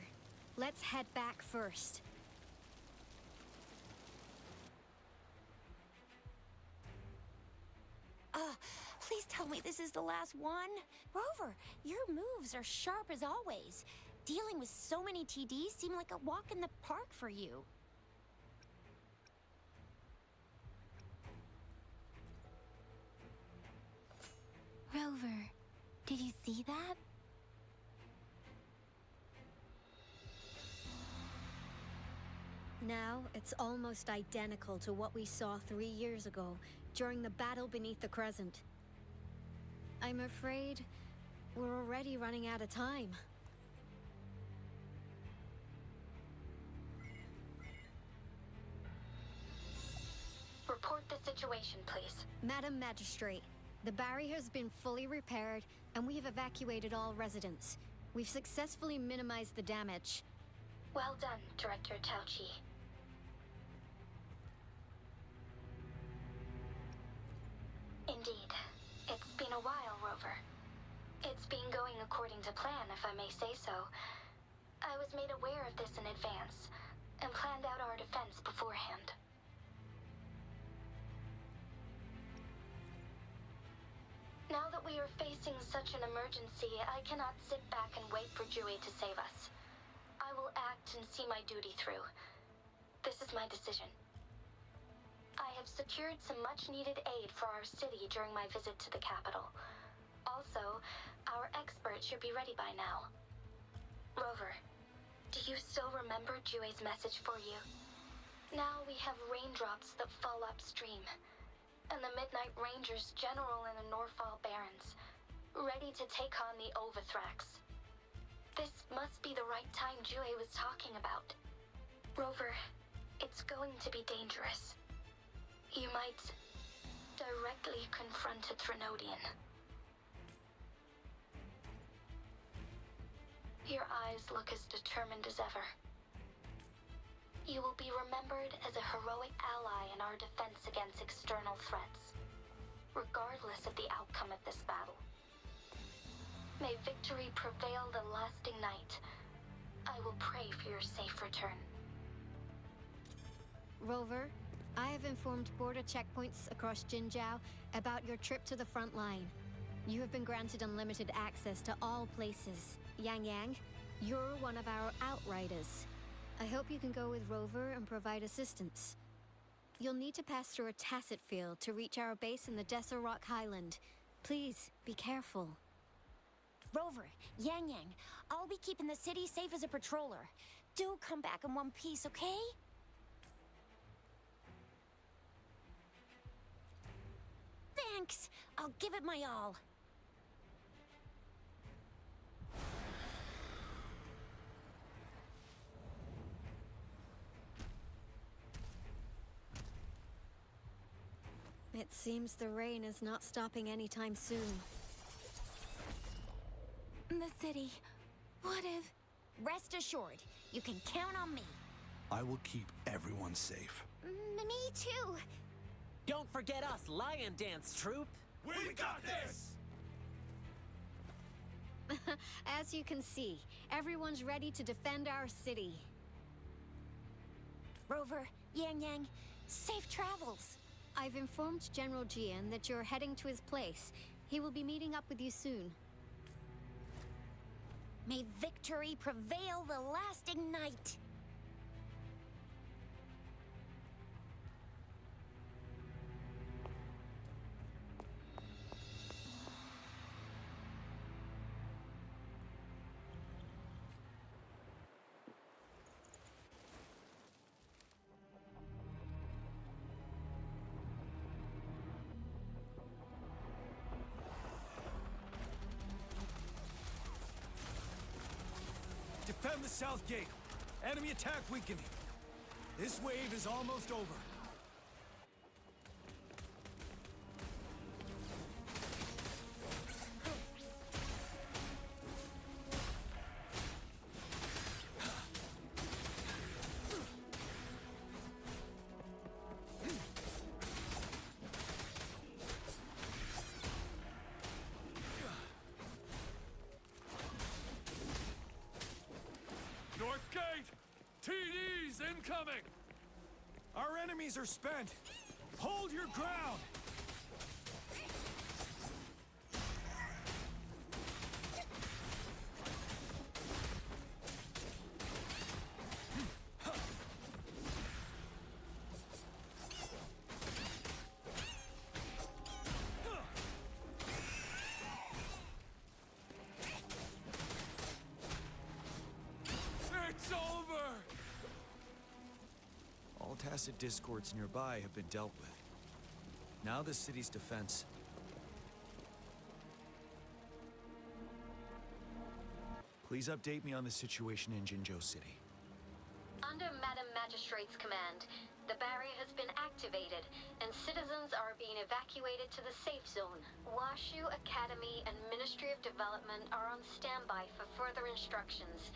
Let's head back first. Please tell me this is the last one? Rover, your moves are sharp as always. Dealing with so many TDs seemed like a walk in the park for you. Rover, did you see that? Now, it's almost identical to what we saw 3 years ago, during the battle beneath the Crescent. I'm afraid we're already running out of time. Report the situation, please. Madam Magistrate, the barrier has been fully repaired, and we've evacuated all residents. We've successfully minimized the damage. Well done, Director Tauchi. Indeed. It's been a while, Rover. It's been going according to plan, if I may say so. I was made aware of this in advance, and planned out our defense beforehand. Now that we are facing such an emergency, I cannot sit back and wait for Jue to save us. I will act and see my duty through. This is my decision. I have secured some much-needed aid for our city during my visit to the capital. Also, our experts should be ready by now. Rover, do you still remember Jue's message for you? Now we have raindrops that fall upstream, and the Midnight Rangers general in the Norfall Barrens, ready to take on the Overthrax. This must be the right time Jue was talking about. Rover, it's going to be dangerous. You might directly confront a Trinodian. Your eyes look as determined as ever. You will be remembered as a heroic ally in our defense against external threats, regardless of the outcome of this battle. May victory prevail the lasting night. I will pray for your safe return. Rover, I have informed border checkpoints across Jinjiao about your trip to the front line. You have been granted unlimited access to all places. Yang Yang, you're one of our outriders. I hope you can go with Rover and provide assistance. You'll need to pass through a tacit field to reach our base in the ASRock Highland. Please, be careful. Rover, Yang Yang, I'll be keeping the city safe as a patroller. Do come back in one piece, okay? Thanks! I'll give it my all. It seems the rain is not stopping anytime soon. The city. What if... Rest assured, you can count on me. I will keep everyone safe. Me too. Don't forget us, Lion Dance Troop! We got this! As you can see, everyone's ready to defend our city. Rover, Yang Yang, safe travels. I've informed General Jian that you're heading to his place. He will be meeting up with you soon. May victory prevail the lasting night. Defend the south gate. Enemy attack weakening. This wave is almost over. North Gate! TDs incoming! Our enemies are spent. Hold your ground! It's over! All tacit discords nearby have been dealt with. Now the city's defense. Please update me on the situation in Jinzhou City. Under Madam Magistrate's command, the barrier has been activated, and citizens are being evacuated to the safe zone. Washu Academy and Ministry of Development are on standby for further instructions.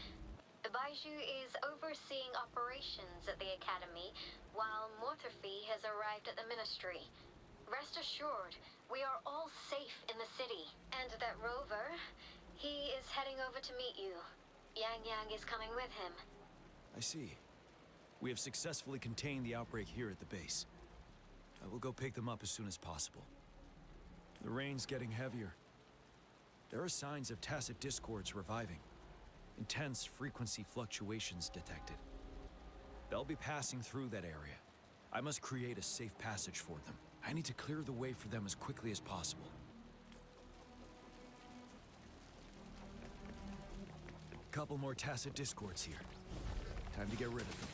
Baiju is overseeing operations at the Academy, while Mortherfee has arrived at the Ministry. Rest assured, we are all safe in the city. And that Rover, he is heading over to meet you. Yang Yang is coming with him. I see. We have successfully contained the outbreak here at the base. I will go pick them up as soon as possible. The rain's getting heavier. There are signs of tacit discords reviving. Intense frequency fluctuations detected. They'll be passing through that area. I must create a safe passage for them. I need to clear the way for them as quickly as possible. Couple more tacit discords here. Time to get rid of them.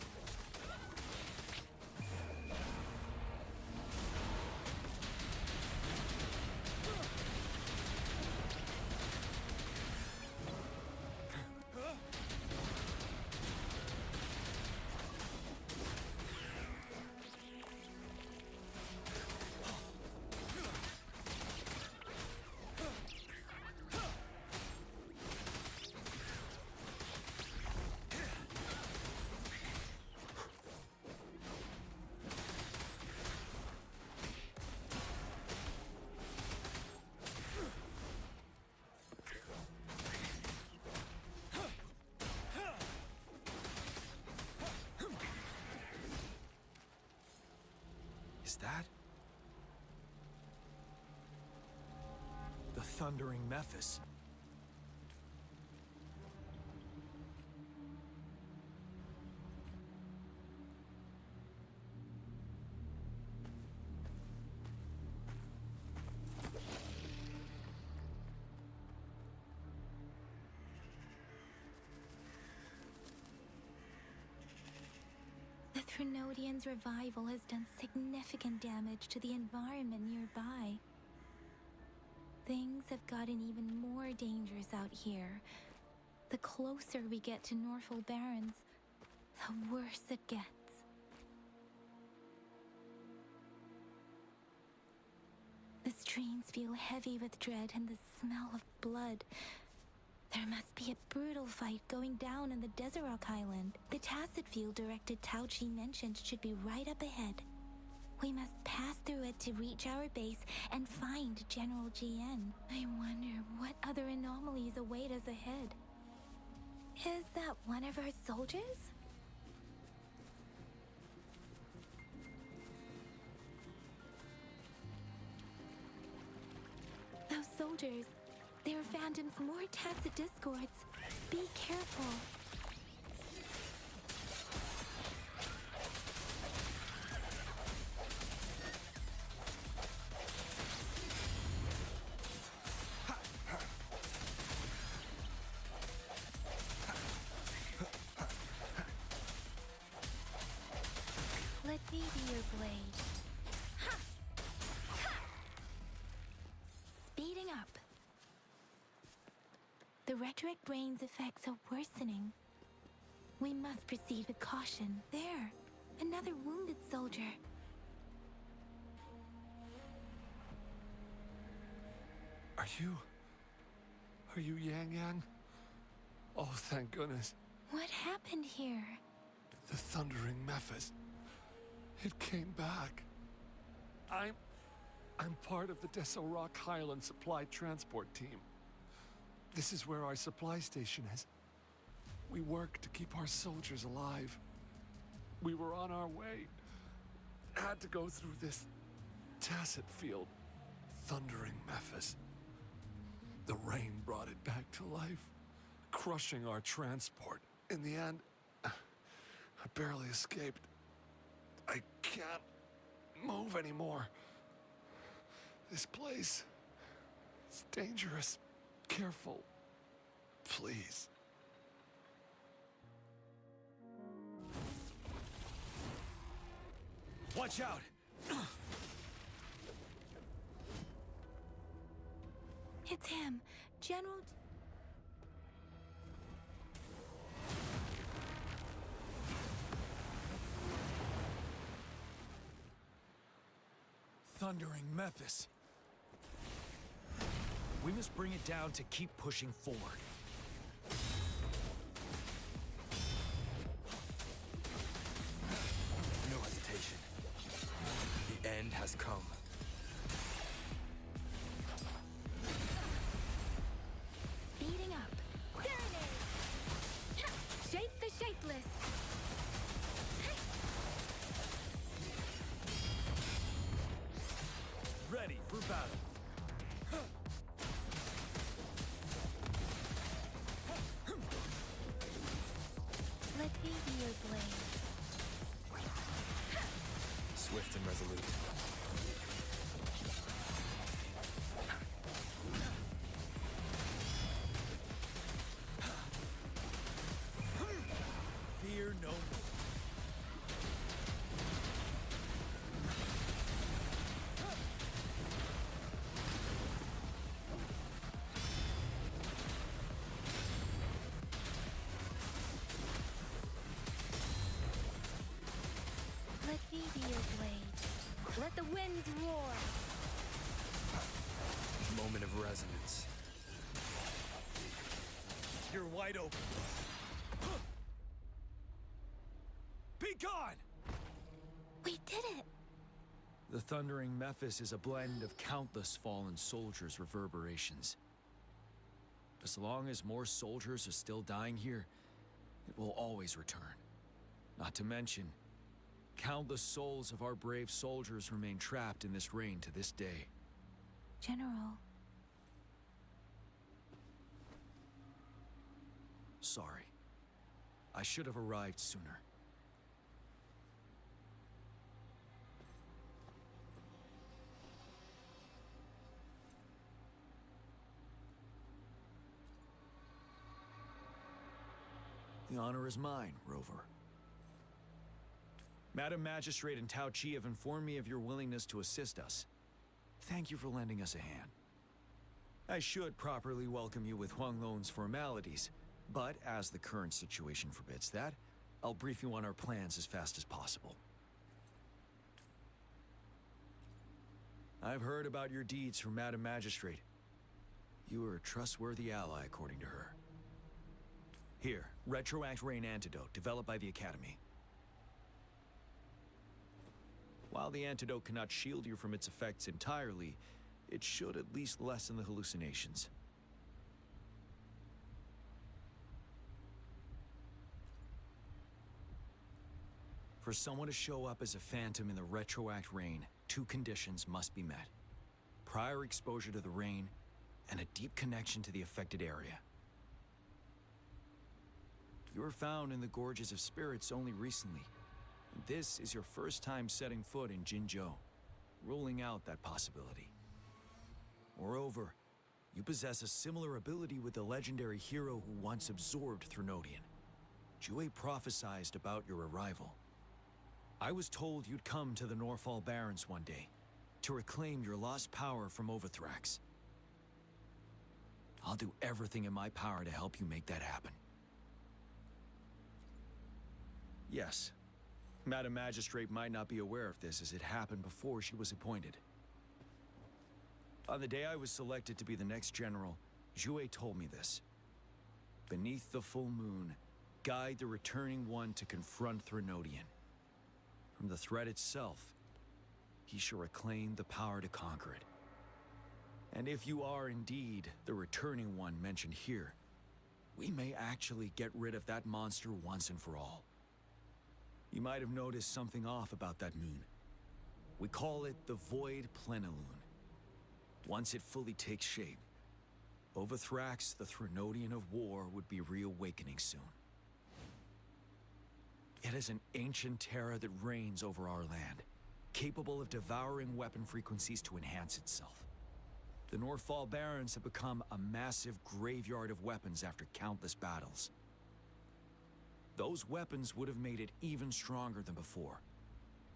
Is that the Thundering Mephis? The Threnodian's revival has done significant damage to the environment nearby. Things have gotten even more dangerous out here. The closer we get to Norfolk Barrens, the worse it gets. The streams feel heavy with dread and the smell of blood. There must be a brutal fight going down in the ASRock Island. The tacit field directed Tao Chi mentioned should be right up ahead. We must pass through it to reach our base and find General GN. I wonder what other anomalies await us ahead. Is that one of our soldiers? soldiers. There are phantoms, more tacit discords. Be careful. Let me be your blade. Speeding up. The retroact rain's effects are worsening. We must proceed with caution. There, another wounded soldier. Are you Yang Yang? Oh, thank goodness. What happened here? The Thundering Mephis. It came back. I'm part of the ASRock Highland Supply Transport Team. This is where our supply station is. We work to keep our soldiers alive. We were on our way. Had to go through this tacit field. Thundering Mephis. The rain brought it back to life, crushing our transport. In the end, I barely escaped. I can't move anymore. This place is dangerous. Careful, please. Watch out! It's him, General... Thundering Mephis. We must bring it down to keep pushing forward. No hesitation. The end has come. Speeding up. Serenade! Shape the shapeless! Ready for battle. Let me be your blade. Swift and resolute. Fear no more. Let me be your blade. Let the winds roar. Moment of resonance. You're wide open. Be gone! We did it! The Thundering Mephis is a blend of countless fallen soldiers' reverberations. As long as more soldiers are still dying here, it will always return. Not to mention, countless souls of our brave soldiers remain trapped in this rain to this day. General. Sorry. I should have arrived sooner. The honor is mine, Rover. Madam Magistrate and Tao Chi have informed me of your willingness to assist us. Thank you for lending us a hand. I should properly welcome you with Huang Lon's formalities, but as the current situation forbids that, I'll brief you on our plans as fast as possible. I've heard about your deeds from Madam Magistrate. You are a trustworthy ally, according to her. Here, Retroact Rain Antidote, developed by the Academy. While the antidote cannot shield you from its effects entirely, it should at least lessen the hallucinations. For someone to show up as a phantom in the Retroact Rain, two conditions must be met. Prior exposure to the rain, and a deep connection to the affected area. You were found in the Gorges of Spirits only recently, and this is your first time setting foot in Jinzhou, ruling out that possibility. Moreover, you possess a similar ability with the legendary hero who once absorbed Threnodian. Jue prophesied about your arrival. I was told you'd come to the Norfall Barrens one day, to reclaim your lost power from Overthrax. I'll do everything in my power to help you make that happen. Yes, Madam Magistrate might not be aware of this as it happened before she was appointed. On the day I was selected to be the next general, Jue told me this. Beneath the full moon, guide the returning one to confront Threnodian. From the threat itself, he shall reclaim the power to conquer it. And if you are indeed the returning one mentioned here, we may actually get rid of that monster once and for all. You might have noticed something off about that moon. We call it the Void Plenilune. Once it fully takes shape, Overthrax, the Threnodian of war, would be reawakening soon. It is an ancient terror that reigns over our land, capable of devouring weapon frequencies to enhance itself. The Norfall Barrens have become a massive graveyard of weapons after countless battles. Those weapons would have made it even stronger than before.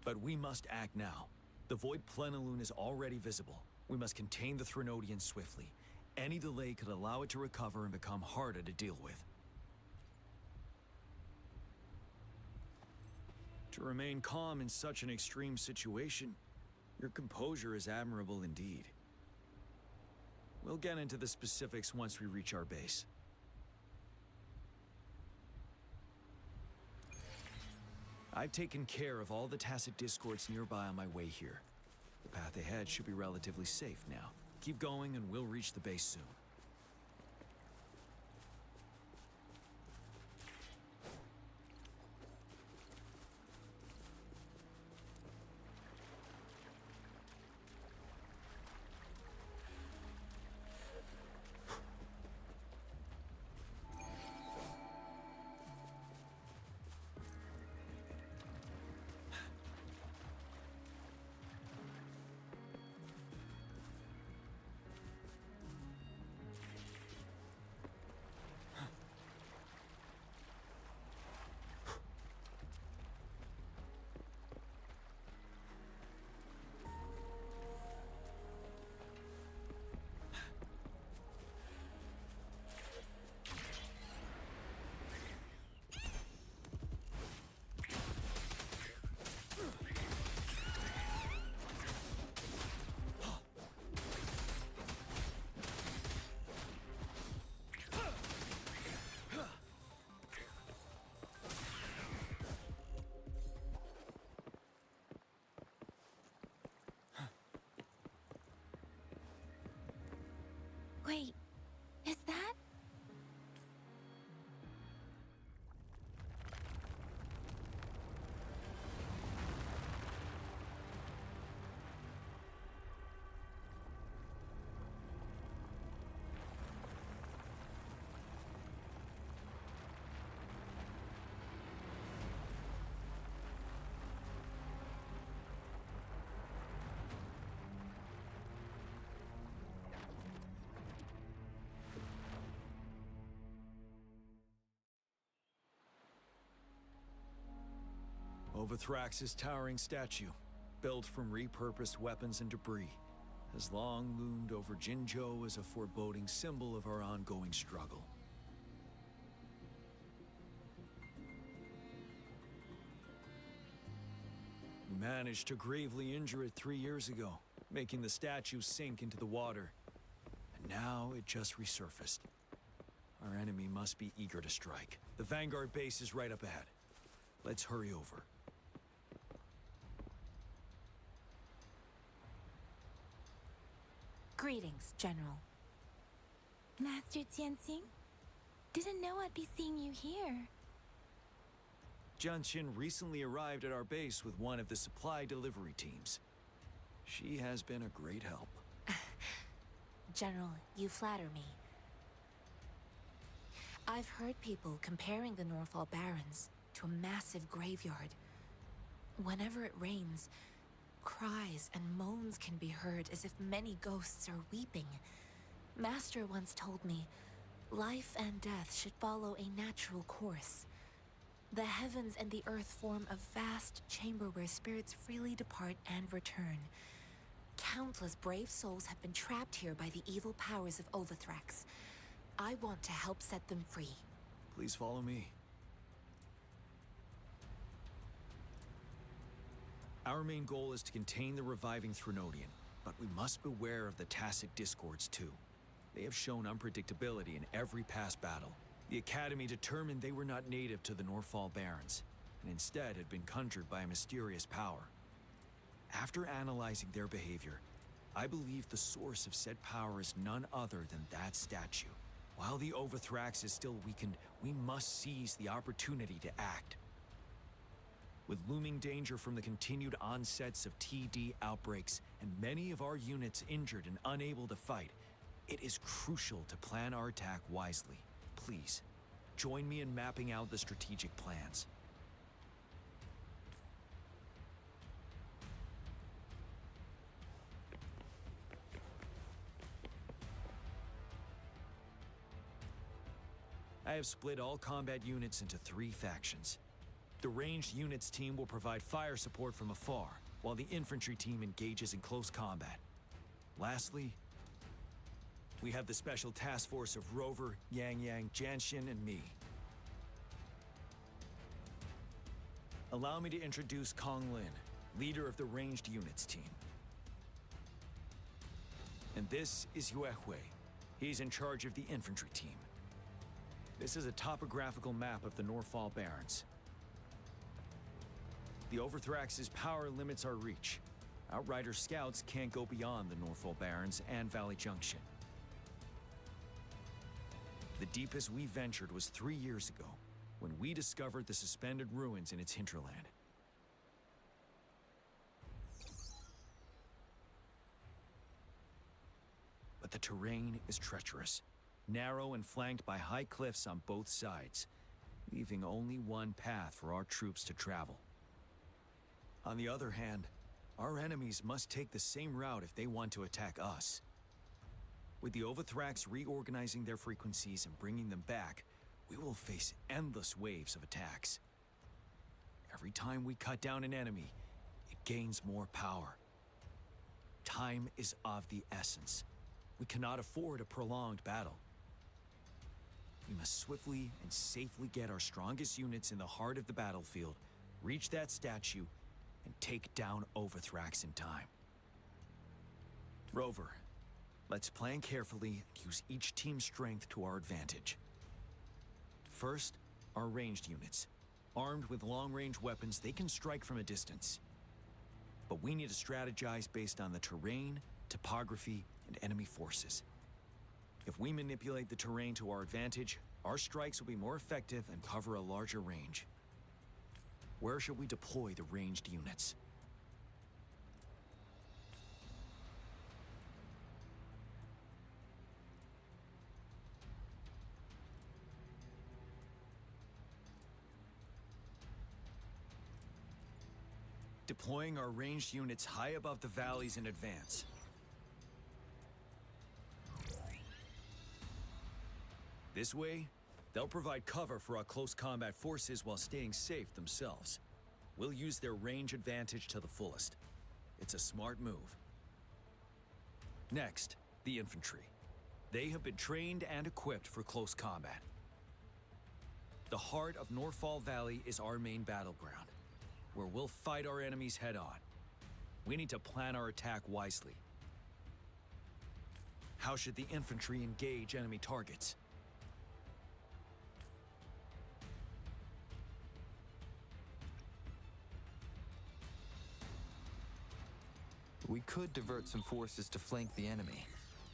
But we must act now. The Void Plenilune is already visible. We must contain the Threnodian swiftly. Any delay could allow it to recover and become harder to deal with. To remain calm in such an extreme situation, your composure is admirable indeed. We'll get into the specifics once we reach our base. I've taken care of all the tacit discords nearby on my way here. The path ahead should be relatively safe now. Keep going and we'll reach the base soon. Wait, is that? Overthrax's towering statue, built from repurposed weapons and debris, has long loomed over Jinzhou as a foreboding symbol of our ongoing struggle. We managed to gravely injure it 3 years ago, making the statue sink into the water. And now it just resurfaced. Our enemy must be eager to strike. The Vanguard base is right up ahead. Let's hurry over. Greetings, General. Master Tianxing? Didn't know I'd be seeing you here. Genshin recently arrived at our base with one of the supply delivery teams. She has been a great help. General, you flatter me. I've heard people comparing the Norfall Barrens to a massive graveyard. Whenever it rains, cries and moans can be heard as if many ghosts are weeping. Master once told me, life and death should follow a natural course. The heavens and the earth form a vast chamber where spirits freely depart and return. Countless brave souls have been trapped here by the evil powers of Overthrax. I want to help set them free. Please follow me. Our main goal is to contain the reviving Threnodian, but we must beware of the tacit discords too. They have shown unpredictability in every past battle. The Academy determined they were not native to the Norfall Barrens, and instead had been conjured by a mysterious power. After analyzing their behavior, I believe the source of said power is none other than that statue. While the Overthrax is still weakened, we must seize the opportunity to act. With looming danger from the continued onsets of TD outbreaks and many of our units injured and unable to fight, it is crucial to plan our attack wisely. Please, join me in mapping out the strategic plans. I have split all combat units into 3 factions. The ranged units team will provide fire support from afar, while the infantry team engages in close combat. Lastly, we have the special task force of Rover, Yang Yang, Genshin, and me. Allow me to introduce Kong Lin, leader of the ranged units team. And this is Yue Hui. He's in charge of the infantry team. This is a topographical map of the Norfall Barrens. The Overthrax's power limits our reach. Outrider scouts can't go beyond the Norfall Barrens and Valley Junction. The deepest we ventured was 3 years ago, when we discovered the suspended ruins in its hinterland. But the terrain is treacherous, narrow and flanked by high cliffs on both sides, leaving only one path for our troops to travel. On the other hand, our enemies must take the same route if they want to attack us. With the Overthrax reorganizing their frequencies and bringing them back, we will face endless waves of attacks. Every time we cut down an enemy, it gains more power. Time is of the essence. We cannot afford a prolonged battle. We must swiftly and safely get our strongest units in the heart of the battlefield, reach that statue, and take down Overthrax in time. Rover, let's plan carefully and use each team's strength to our advantage. First, our ranged units. Armed with long-range weapons, they can strike from a distance. But we need to strategize based on the terrain, topography, and enemy forces. If we manipulate the terrain to our advantage, our strikes will be more effective and cover a larger range. Where should we deploy the ranged units? Deploying our ranged units high above the valleys in advance. This way, they'll provide cover for our close combat forces while staying safe themselves. We'll use their range advantage to the fullest. It's a smart move. Next, the infantry. They have been trained and equipped for close combat. The heart of Norfall Valley is our main battleground, where we'll fight our enemies head-on. We need to plan our attack wisely. How should the infantry engage enemy targets? We could divert some forces to flank the enemy,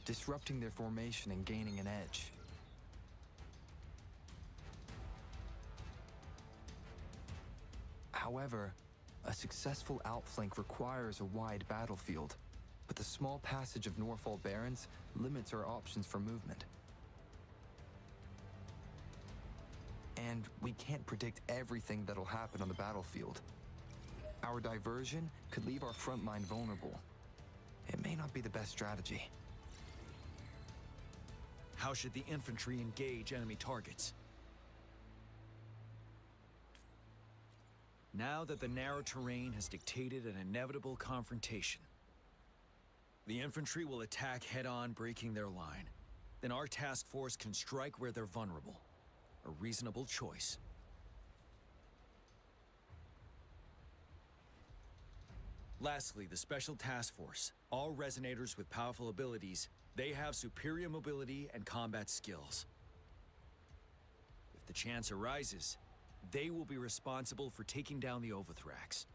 disrupting their formation and gaining an edge. However, a successful outflank requires a wide battlefield, but the small passage of Norfall Barrens limits our options for movement. And we can't predict everything that'll happen on the battlefield. Our diversion could leave our front line vulnerable. It may not be the best strategy. How should the infantry engage enemy targets? Now that the narrow terrain has dictated an inevitable confrontation, the infantry will attack head-on, breaking their line. Then our task force can strike where they're vulnerable. A reasonable choice. Lastly, the Special Task Force. All resonators with powerful abilities, they have superior mobility and combat skills. If the chance arises, they will be responsible for taking down the Overthrax.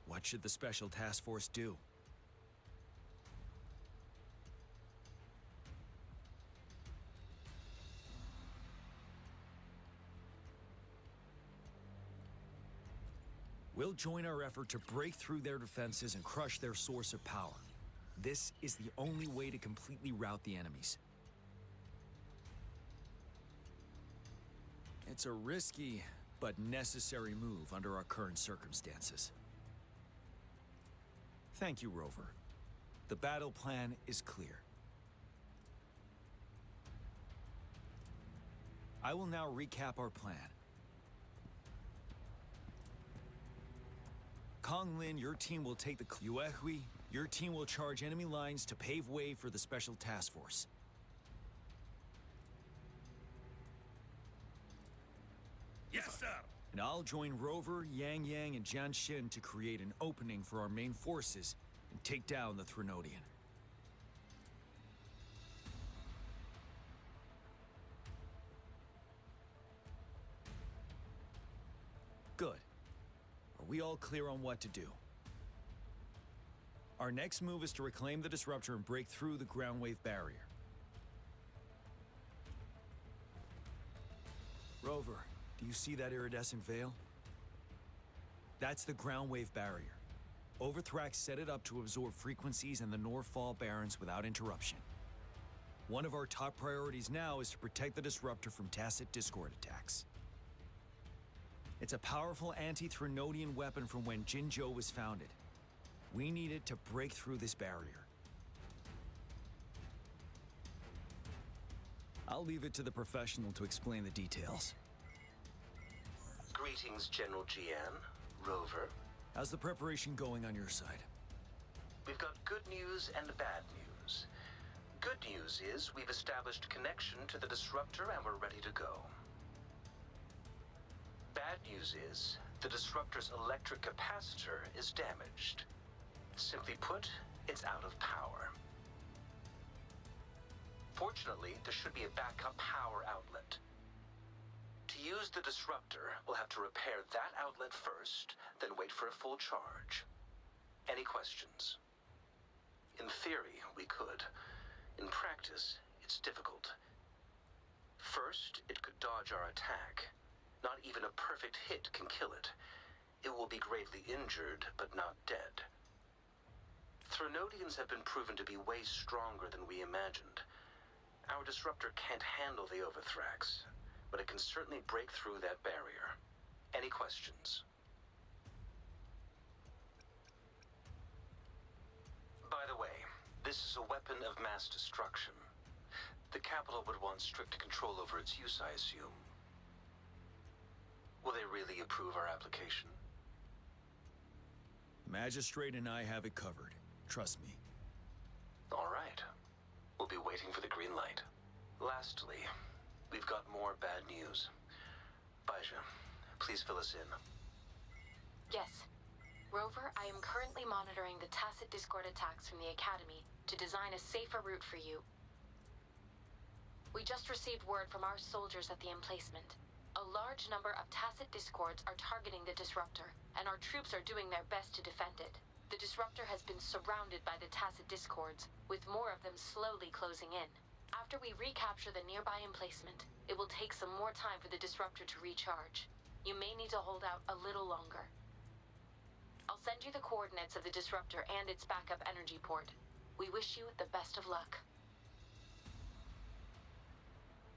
What should the Special Task Force do? We'll join our effort to break through their defenses and crush their source of power. This is the only way to completely rout the enemies. It's a risky, but necessary move under our current circumstances. Thank you, Rover. The battle plan is clear. I will now recap our plan. Kong Lin, your team will take the Yuehui. Your team will charge enemy lines to pave way for the Special Task Force. Yes, sir. And I'll join Rover, Yang Yang, and Jian Xin to create an opening for our main forces and take down the Threnodian. Good. Are we all clear on what to do? Our next move is to reclaim the Disruptor and break through the ground wave barrier. Rover, do you see that iridescent veil? That's the ground wave barrier. Overthrax set it up to absorb frequencies in the Norfall Barrens without interruption. One of our top priorities now is to protect the Disruptor from tacit Discord attacks. It's a powerful anti-Threnodian weapon from when Jinzhou was founded. We need it to break through this barrier. I'll leave it to the professional to explain the details. Greetings, General Jian, Rover. How's the preparation going on your side? We've got good news and bad news. Good news is we've established connection to the Disruptor and we're ready to go. Bad news is the Disruptor's electric capacitor is damaged. Simply put, it's out of power. Fortunately, there should be a backup power outlet. To use the Disruptor, we'll have to repair that outlet first, then wait for a full charge. Any questions? In theory, we could. In practice, it's difficult. First, it could dodge our attack. Not even a perfect hit can kill it. It will be gravely injured, but not dead. Threnodians have been proven to be way stronger than we imagined. Our Disruptor can't handle the Overthrax, but it can certainly break through that barrier. Any questions? By the way, this is a weapon of mass destruction. The capital would want strict control over its use, I assume. Will they really approve our application? Magistrate and I have it covered. Trust me. All right. We'll be waiting for the green light. Lastly, we've got more bad news. Baija, please fill us in. Yes. Rover, I am currently monitoring the tacit Discord attacks from the Academy to design a safer route for you. We just received word from our soldiers at the emplacement. A large number of tacit Discords are targeting the Disruptor, and our troops are doing their best to defend it. The Disruptor has been surrounded by the tacit Discords, with more of them slowly closing in. After we recapture the nearby emplacement, it will take some more time for the Disruptor to recharge. You may need to hold out a little longer. I'll send you the coordinates of the disruptor and its backup energy port. We wish you the best of luck.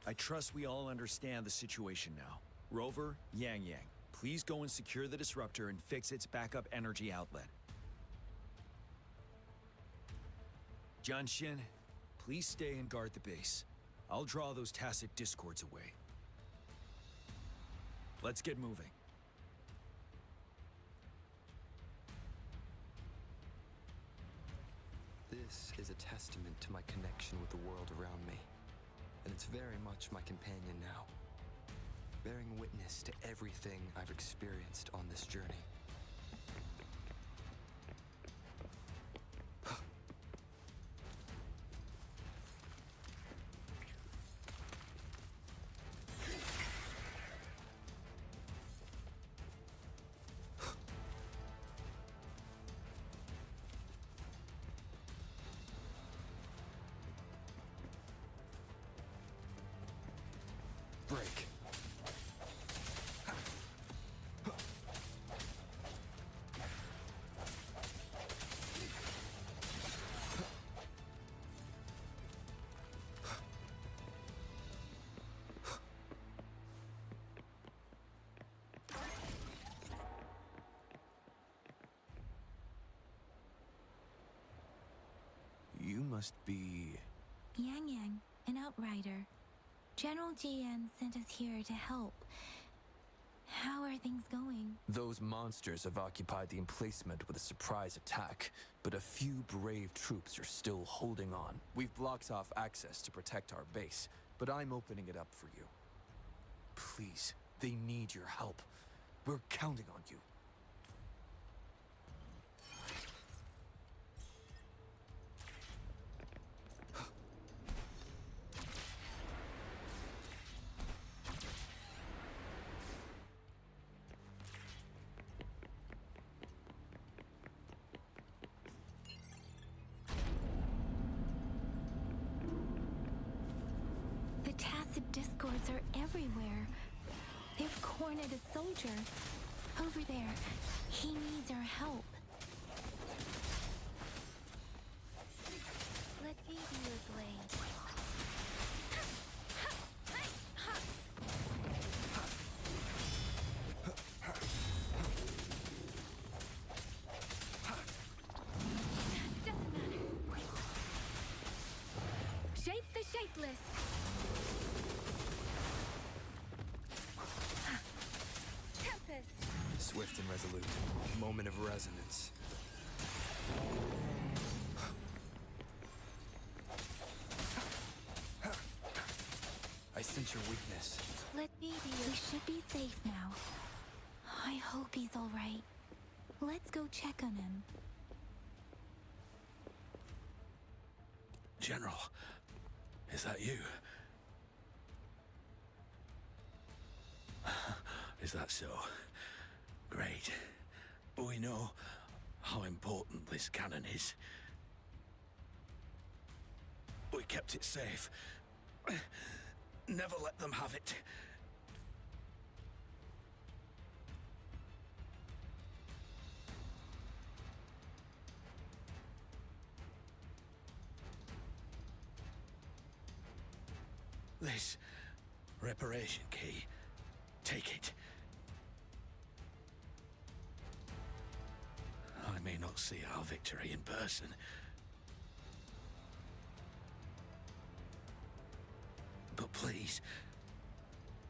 I trust we all understand the situation now. Rover, Yang Yang, please go and secure the disruptor and fix its backup energy outlet. Genshin, please stay and guard the base. I'll draw those tacit discords away. Let's get moving. This is a testament to my connection with the world around me. And it's very much my companion now, bearing witness to everything I've experienced on this journey. Break. You must be... Yang Yang, an outrider. General GN sent us here to help. How are things going? Those monsters have occupied the emplacement with a surprise attack, but a few brave troops are still holding on. We've blocked off access to protect our base, but I'm opening it up for you. Please, they need your help. We're counting on you. The tacit discords are everywhere. They've cornered a soldier. Over there. He needs our help. Let me be your blade. Doesn't matter. Shape the shapeless. Tempest. Swift and resolute. Moment of resonance. I sense your weakness. Let me be. We should be safe now. I hope he's all right. Let's go check on him. General, is that you? Is that so? Great. We know how important this cannon is. We kept it safe. Never let them have it. This reparation key. Take it. I may not see our victory in person. But please,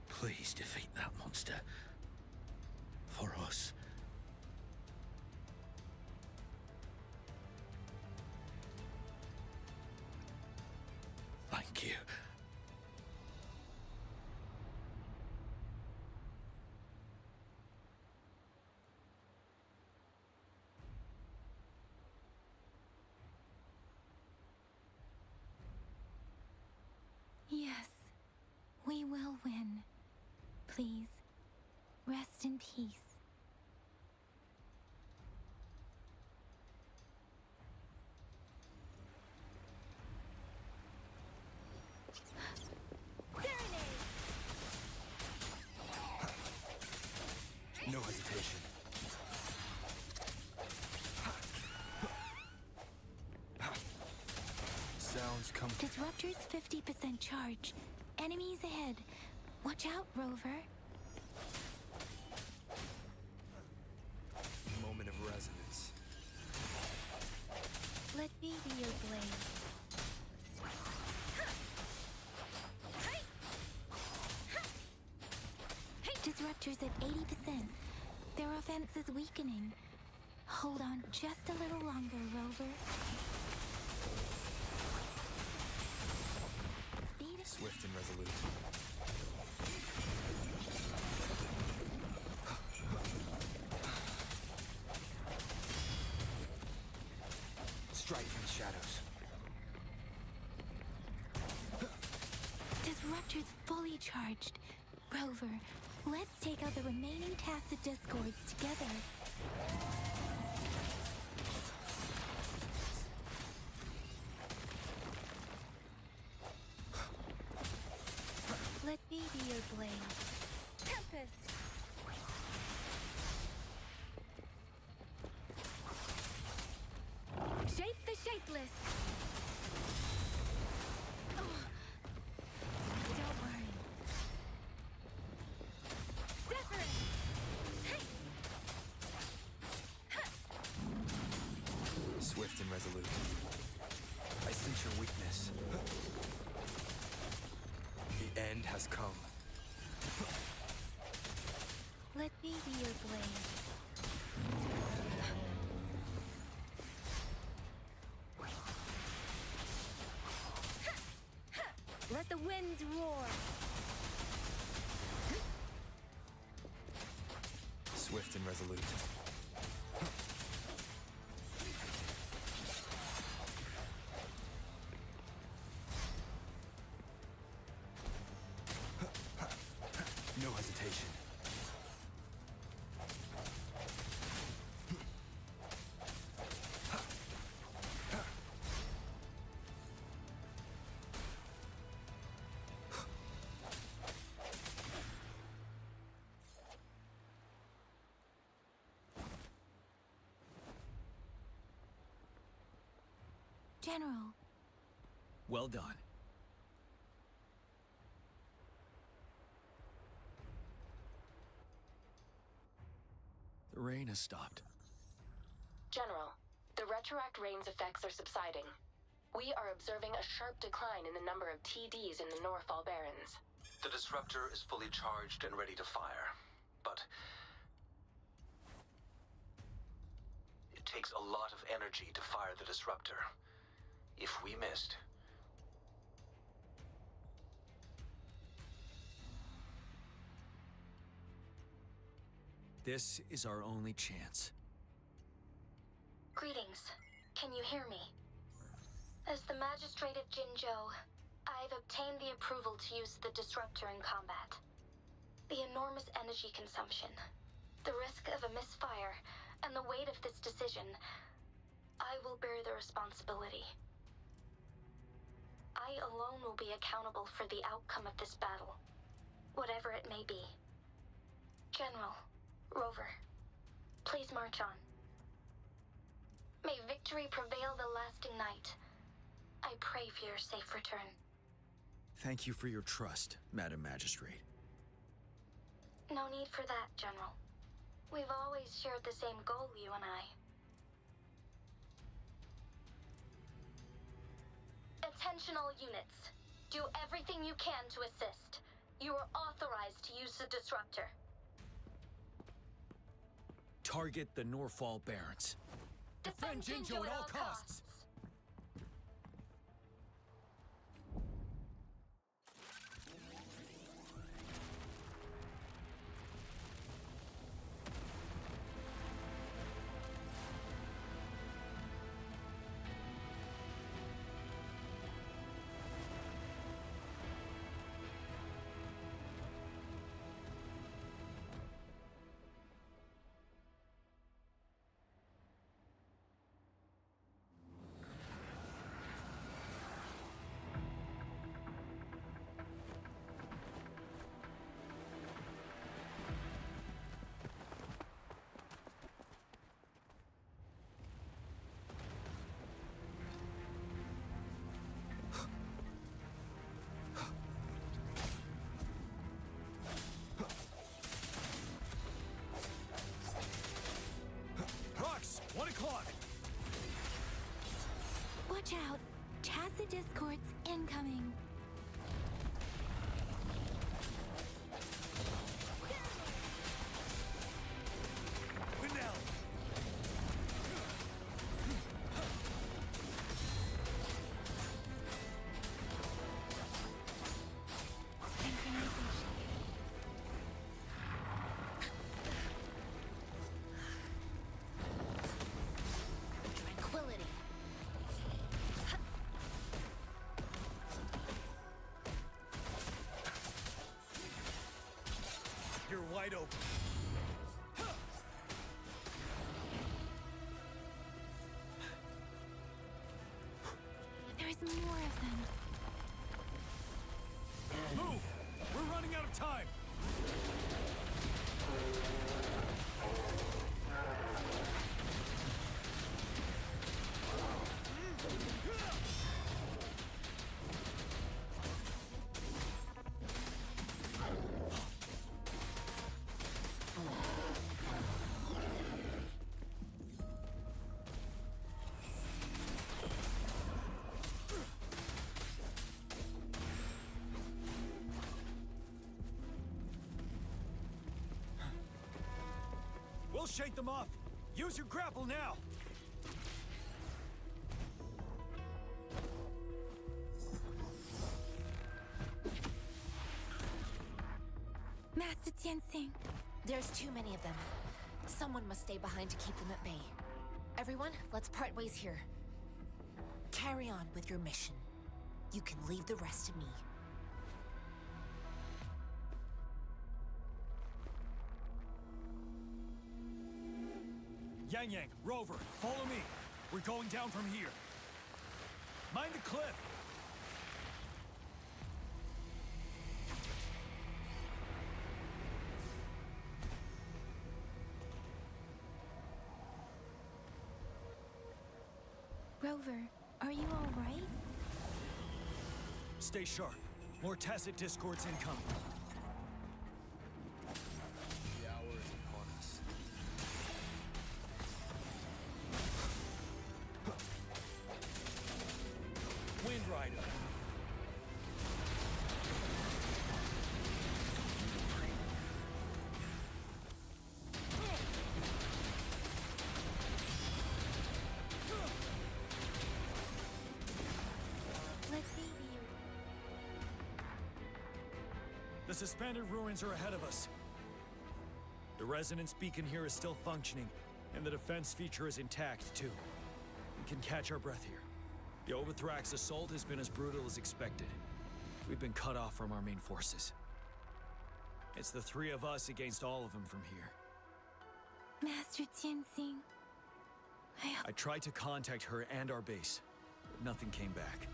please defeat that monster. For us. Thank you. Yes, we will win. Please, rest in peace. No hesitation. sounds come. Disruptor's 50% charge. Enemies ahead. Watch out, Rover. Moment of resonance. Let me be your blade. Disruptor's at 80%. Their offense is weakening. Hold on just a little longer, Rover. Swift and resolute. Strike from the shadows. Disruptor's fully charged. Rover, let's take out the remaining tacit discords together. Let me be your blade. Tempest! Shape the shapeless! Oh. Don't worry. Zephyrin! Hey! Swift and resolute. I sense your weakness. The end has come. Let me be your blade. Let the winds roar. Swift and resolute. No hesitation. General. Well done. The rain has stopped. General, the retroact rain's effects are subsiding. We are observing a sharp decline in the number of TDs in the Norfall Barrens. The disruptor is fully charged and ready to fire, but it takes a lot of energy to fire the disruptor. If we missed, this is our only chance. Greetings. Can you hear me? As the Magistrate of Jinzhou, I've obtained the approval to use the disruptor in combat. The enormous energy consumption, the risk of a misfire, and the weight of this decision, I will bear the responsibility. I alone will be accountable for the outcome of this battle, whatever it may be. General, Rover, please march on. May victory prevail the lasting night. I pray for your safe return. Thank you for your trust, Madam Magistrate. No need for that, General. We've always shared the same goal, you and I. Attention all units. Do everything you can to assist. You are authorized to use the disruptor. Target the Norfall Barrens. Defend Jinzhou at all costs. discords incoming. Tranquility. You're wide open. There's more of them. Move! We're running out of time! We'll shake them off. Use your grapple now. Master Tianxing. There's too many of them. Someone must stay behind to keep them at bay. Everyone, let's part ways here. Carry on with your mission. You can leave the rest to me. Yang Yang, Rover, follow me. We're going down from here. Mind the cliff. Rover, are you all right? Stay sharp. More tacit discords incoming. The hour is upon us. Wind Rider. Let's see you. The suspended ruins are ahead of us. The resonance beacon here is still functioning, and the defense feature is intact, too. We can catch our breath here. The Overthrax assault has been as brutal as expected. We've been cut off from our main forces. It's the three of us against all of them from here. Master Tianxing. I tried to contact her and our base, but nothing came back.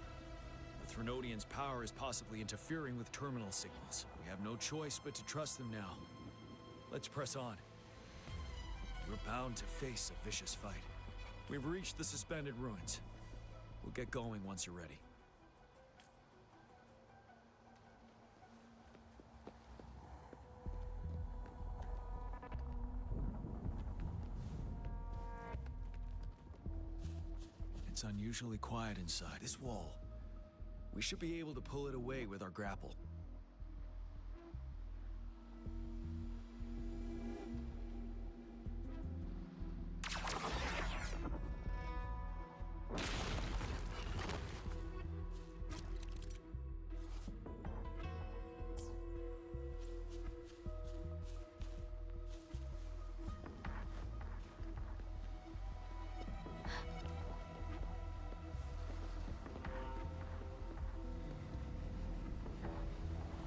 The Threnodians' power is possibly interfering with terminal signals. We have no choice but to trust them now. Let's press on. We're bound to face a vicious fight. We've reached the suspended ruins. We'll get going once you're ready. It's unusually quiet inside this wall. We should be able to pull it away with our grapple.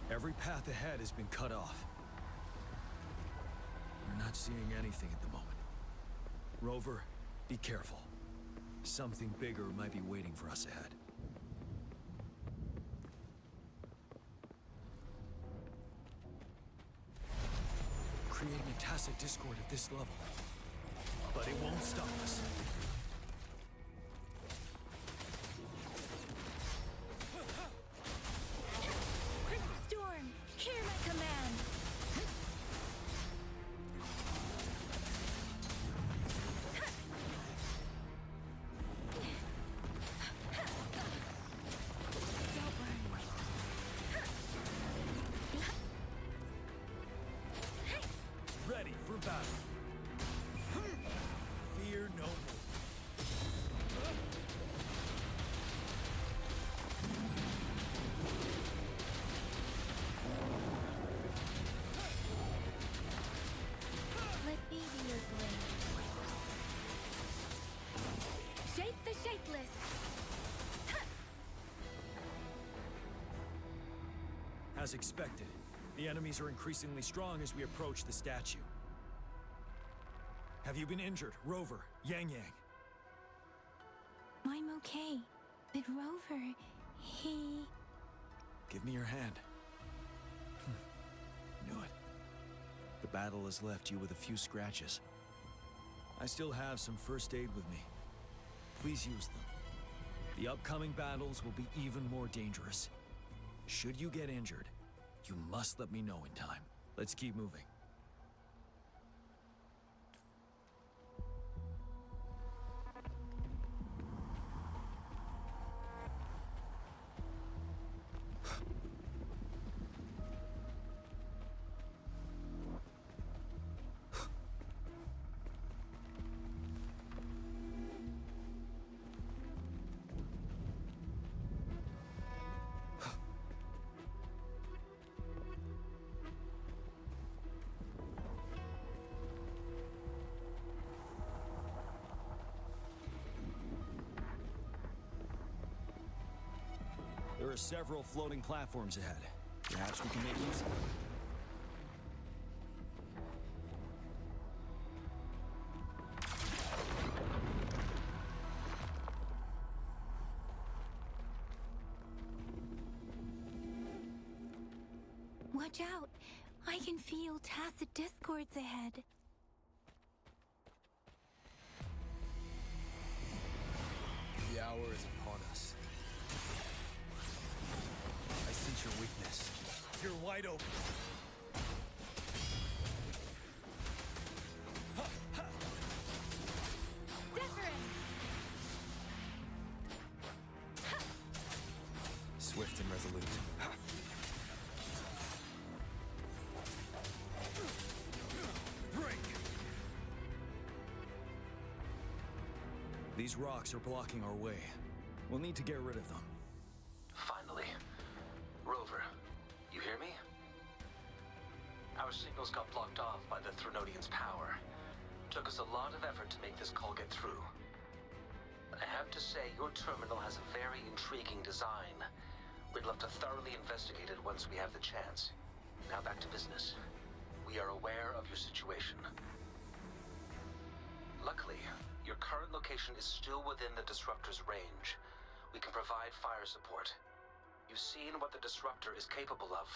Every path ahead has been cut off. We're not seeing anything at the moment. Rover, be careful. Something bigger might be waiting for us ahead. Creating a tacit discord at this level. But it won't stop us. Storm, hear my command. As expected, the enemies are increasingly strong as we approach the statue. Have you been injured, Rover, Yang Yang? I'm okay. But Rover, he... Give me your hand. Knew it. The battle has left you with a few scratches. I still have some first aid with me. Please use them. The upcoming battles will be even more dangerous. Should you get injured, you must let me know in time. Let's keep moving. There are several floating platforms ahead. Perhaps we can make use of them. Watch out! I can feel tacit discords ahead. The hour is upon us. I sense your weakness. You're wide open. Swift and resolute. Break! These rocks are blocking our way. We'll need to get rid of them. Finally. Rover, you hear me? Our signals got blocked off by the Threnodian's power. Took us a lot of effort to make this call get through. I have to say, your terminal has a very intriguing design. We'd love to thoroughly investigate it once we have the chance. Now back to business. We are aware of your situation. Luckily, your current location is still within the Disruptor's range. We can provide fire support. You've seen what the Disruptor is capable of.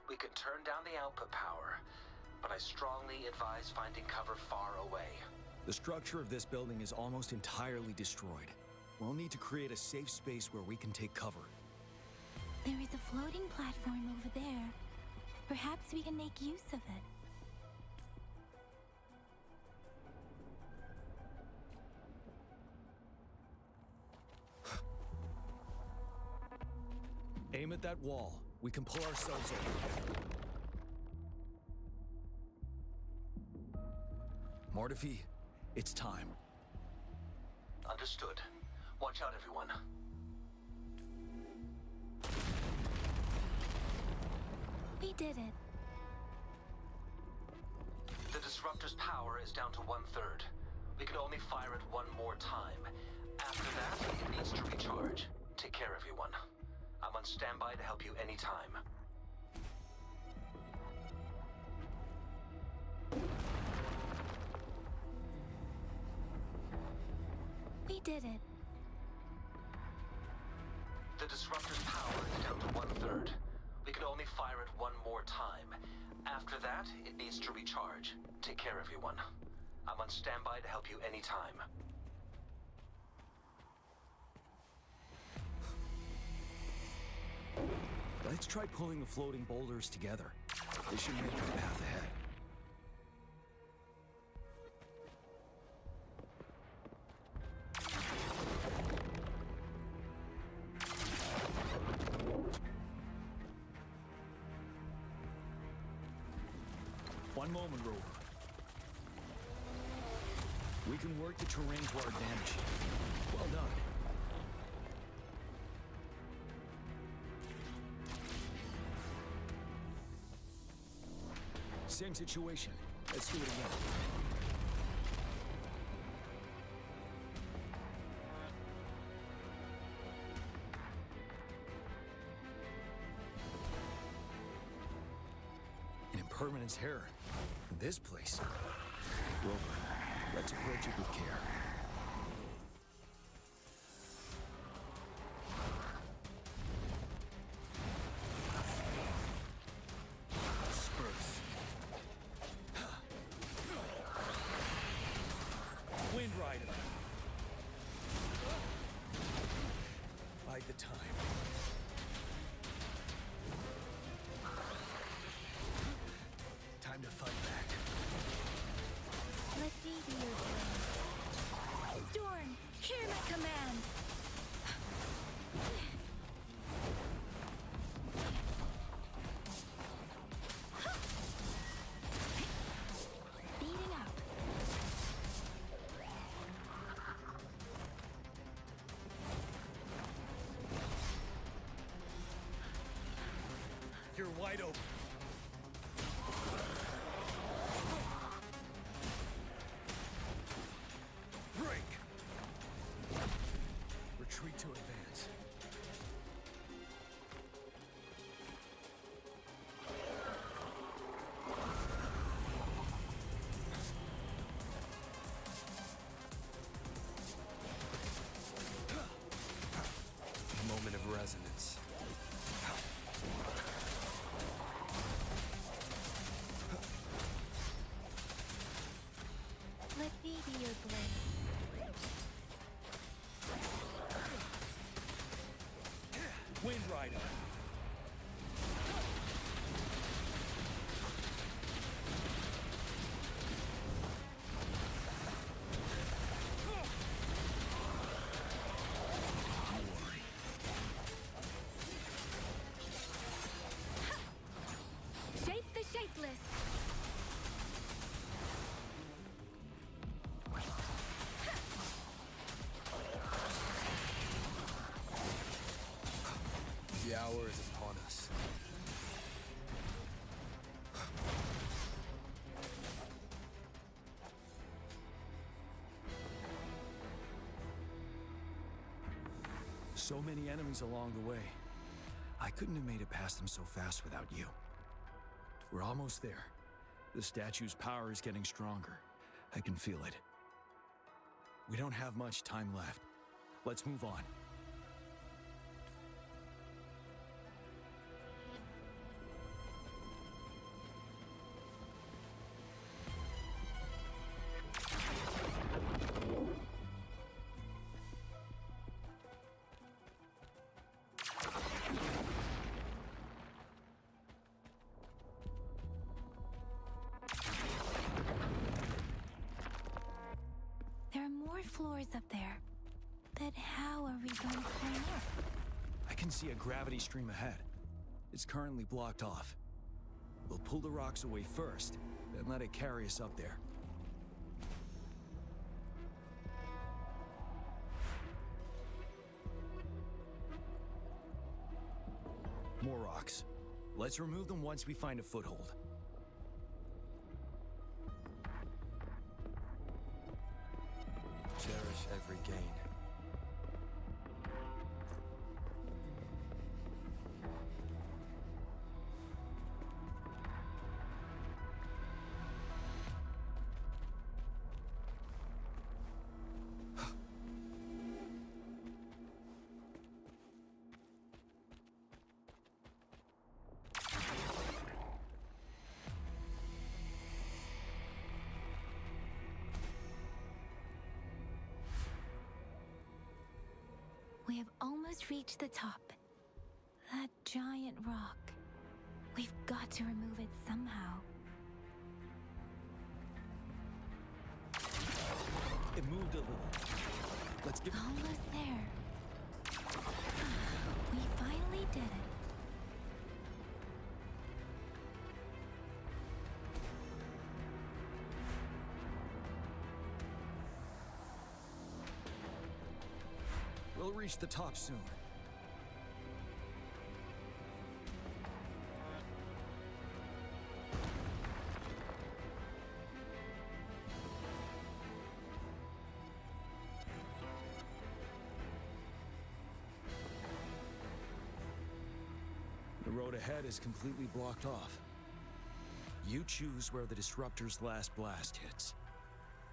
We can turn down the output power, but I strongly advise finding cover far away. The structure of this building is almost entirely destroyed. We'll need to create a safe space where we can take cover. There is a floating platform over there. Perhaps we can make use of it. Aim at that wall. We can pull ourselves over. Mortefi, it's time. Understood. Watch out, everyone. We did it. The Disruptor's power is down to 1/3. We can only fire it one more time. After that, it needs to recharge. Take care, everyone. I'm on standby to help you anytime. We did it. The Disruptor's power is down to 1/3. We can only fire it one more time. After that, it needs to recharge. Take care, everyone. I'm on standby to help you anytime. Let's try pulling the floating boulders together. They should make our path ahead. One moment, Rover. We can work the terrain to our advantage. Well done. Same situation. Let's do it again. permanence hair in this place. Rover, let's approach it with care. Wind Rider. Bide the time. Time to fight back. Let me be your blade. Storm, hear my command. Speeding up. You're wide open. Break. Retreat to advance. Moment of resonance. Let me be your blade. Wind Rider. Shape the shapeless. The hour is upon us. So many enemies along the way. I couldn't have made it past them so fast without you. We're almost there. The statue's power is getting stronger. I can feel it. We don't have much time left. Let's move on. There are more floors up there. But how are we going to climb up? I can see a gravity stream ahead. It's currently blocked off. We'll pull the rocks away first, then let it carry us up there. More rocks. Let's remove them once we find a foothold. Cherish every gain. We have almost reached the top. That giant rock. We've got to remove it somehow. It moved a little. Let's give it... Almost there. We finally did it. We'll reach the top soon. The road ahead is completely blocked off. You choose where the Disruptor's last blast hits.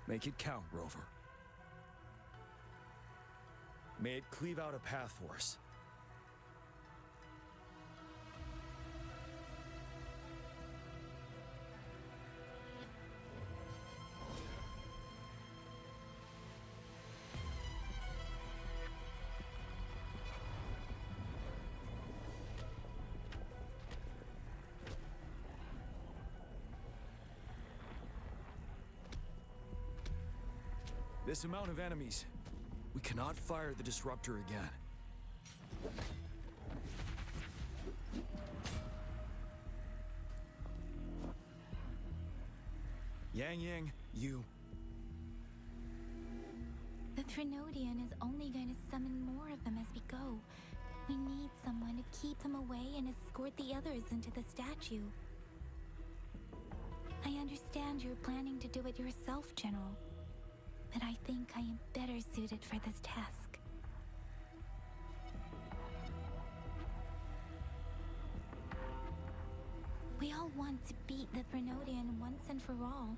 Make it count, Rover. May it cleave out a path for us. This amount of enemies. We cannot fire the Disruptor again. Yang, you... The Threnodian is only going to summon more of them as we go. We need someone to keep them away and escort the others into the statue. I understand you're planning to do it yourself, General. But I think I am better suited for this task. We all want to beat the Threnodian once and for all.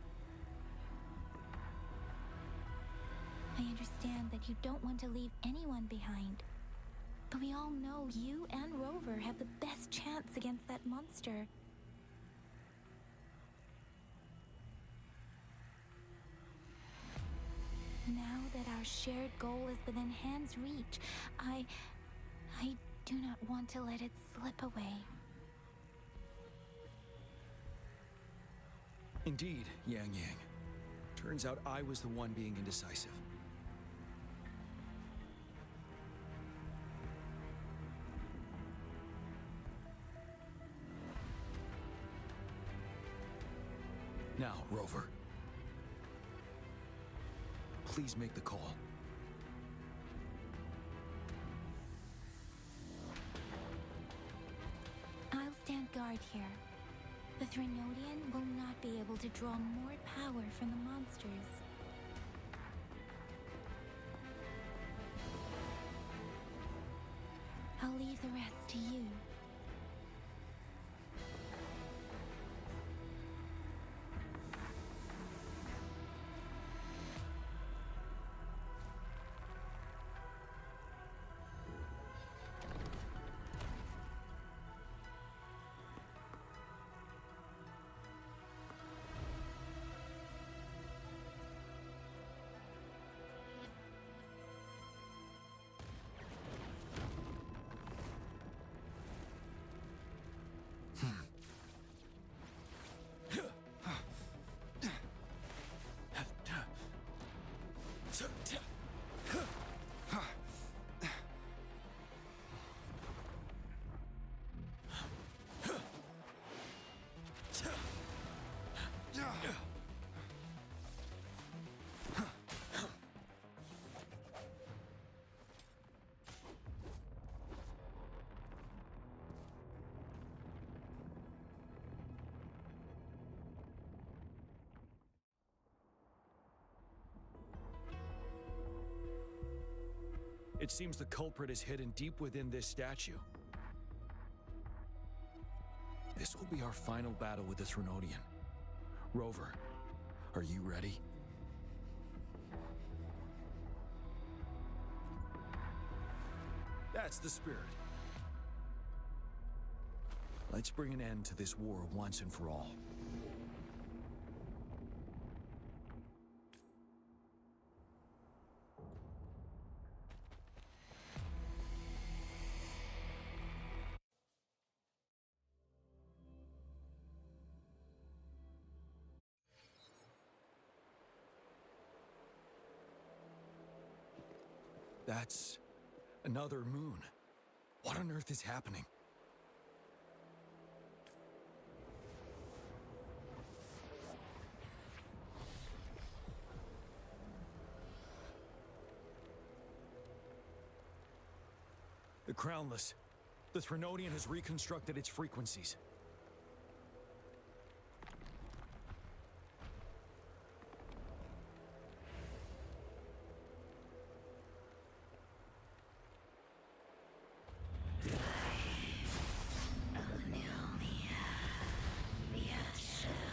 I understand that you don't want to leave anyone behind. But we all know you and Rover have the best chance against that monster. Now that our shared goal is within hand's reach, I do not want to let it slip away. Indeed, Yang. Turns out I was the one being indecisive. Now, Rover. Please make the call. I'll stand guard here. The Threnodian will not be able to draw more power from the monsters. I'll leave the rest to you. It seems the culprit is hidden deep within this statue. This will be our final battle with the Threnodian. Rover, are you ready? That's the spirit. Let's bring an end to this war once and for all. That's another moon. What on earth is happening? The Crownless. The Threnodian has reconstructed its frequencies. Shall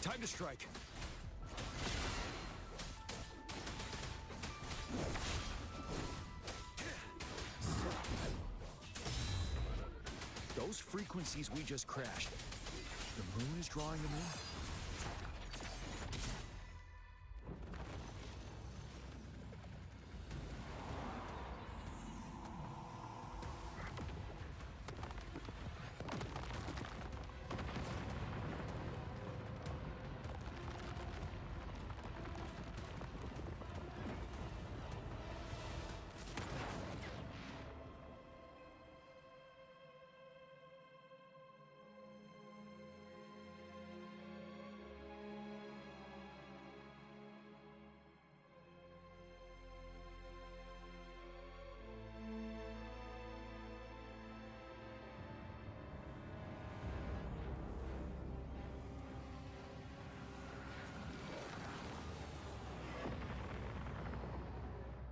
Time to strike. Those frequencies we just crashed. The moon is drawing them in?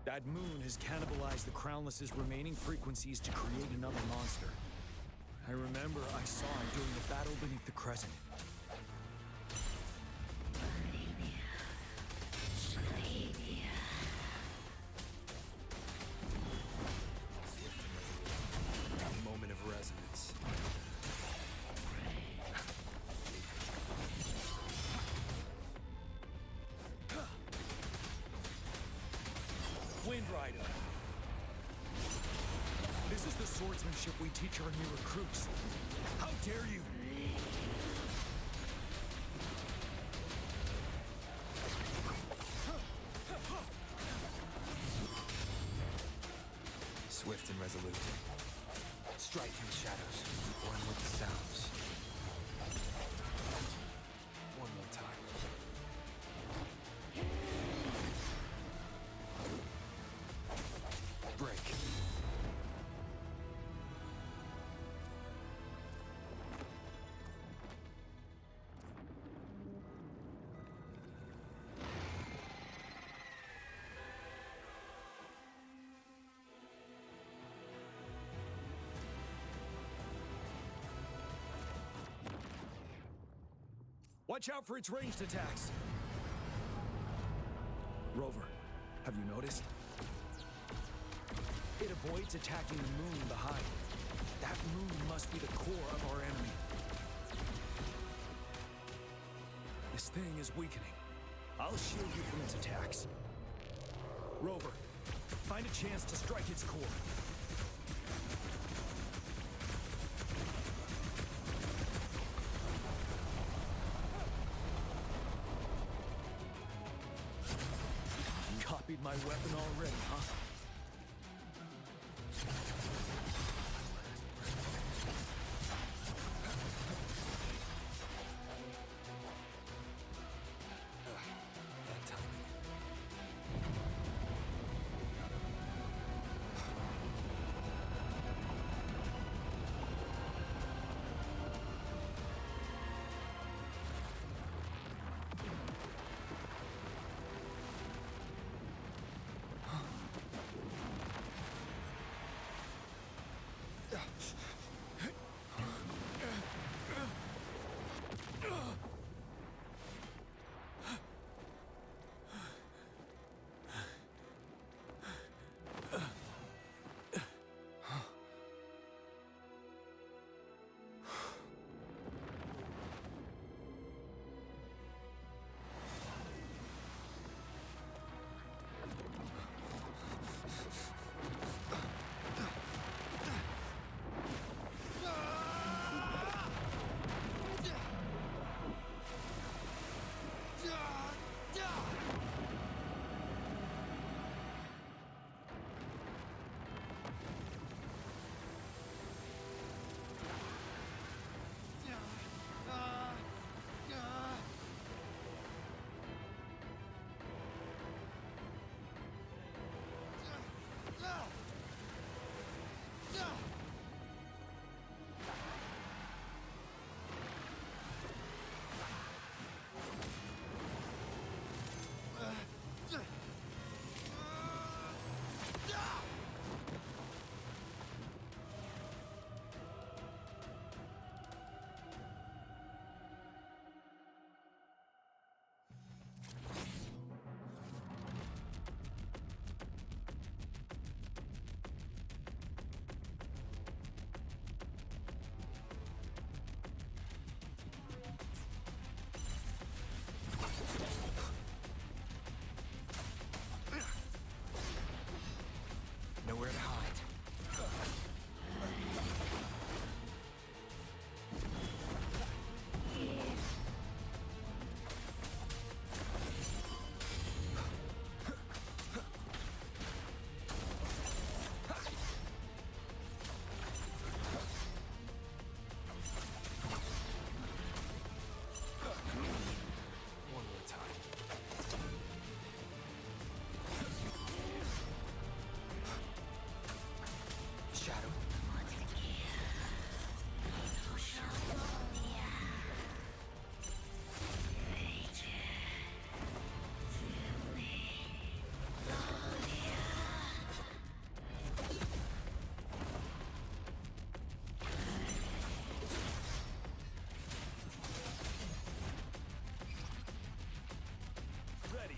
That moon has cannibalized the Crownless's remaining frequencies to create another monster. I remember I saw it during the battle beneath the Crescent. Moment of resonance. Wind Rider. This is the swordsmanship we teach our new recruits. How dare you! Swift and resolute. Strike from the shadows. One with the sounds. One more time. Break. Watch out for its ranged attacks. Rover, have you noticed? It avoids attacking the moon behind. That moon must be the core of our enemy. This thing is weakening. I'll shield you from its attacks. Rover, find a chance to strike its core. Copied my weapon already, huh?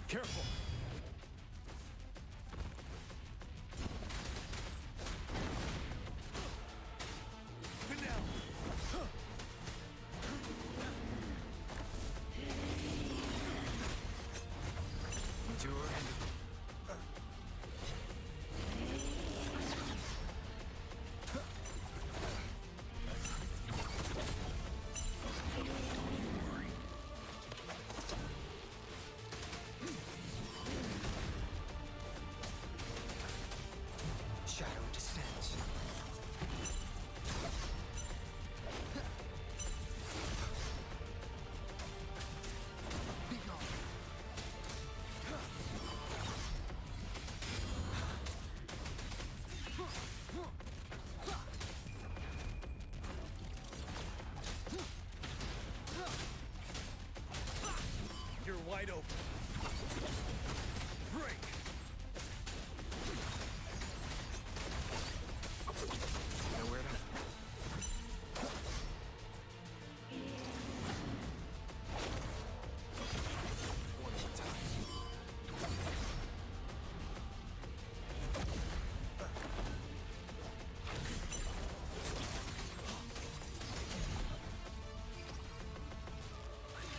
Careful! Good now! Endure. Shadow descends. Be gone. You're wide open. Break! Nowhere to. One more time.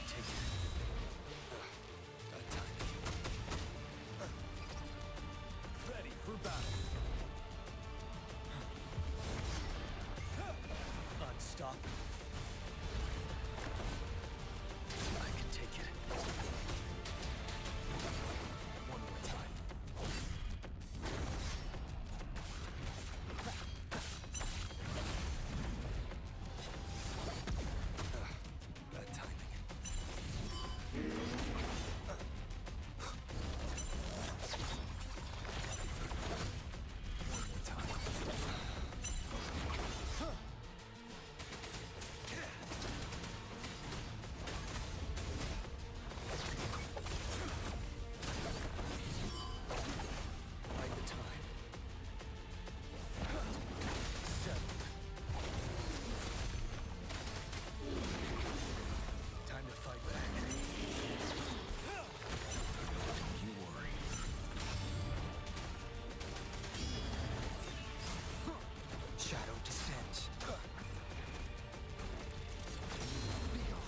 Take it. That time. Ready for battle. Unstoppable. I can take it. One more time. That timing. One more time. Bide the time. Settled. Time to fight back. You worry. Shadow descends. Be gone.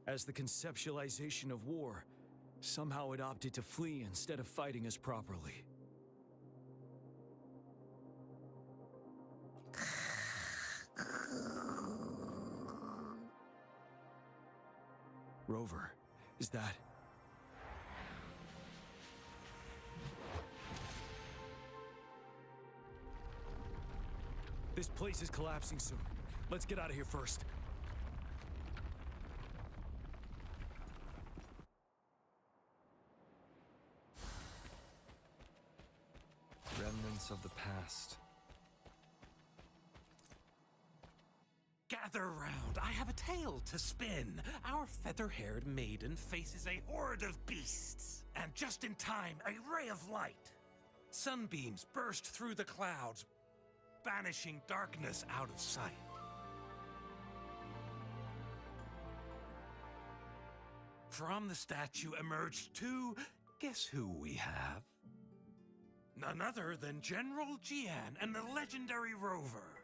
As the conceptualization of war, somehow it opted to flee instead of fighting us properly. Rover, is that... This place is collapsing soon. Let's get out of here first. Remnants of the past. Gather round, I have a tale to spin. Our feather-haired maiden faces a horde of beasts. And just in time, a ray of light. Sunbeams burst through the clouds, banishing darkness out of sight. From the statue emerged two. Guess who we have? None other than General Jian and the legendary Rover.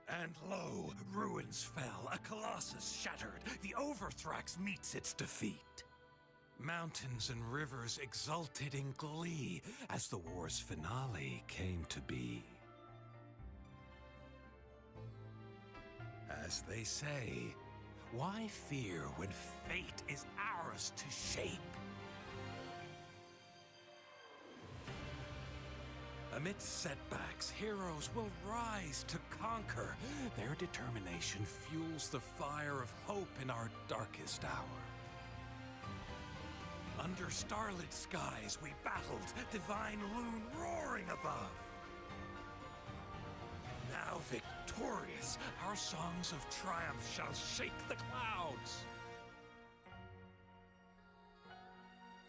And lo, ruins fell, a colossus shattered. The Overthrax meets its defeat. Mountains and rivers exulted in glee as the war's finale came to be. As they say, why fear when fate is ours to shape? Amidst setbacks, heroes will rise to conquer. Their determination fuels the fire of hope in our darkest hour. Under starlit skies we battled, divine loom roaring above. Now victorious, our songs of triumph shall shake the clouds.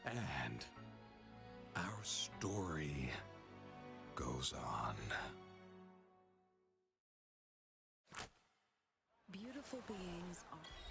And our story goes on. Beautiful beings are...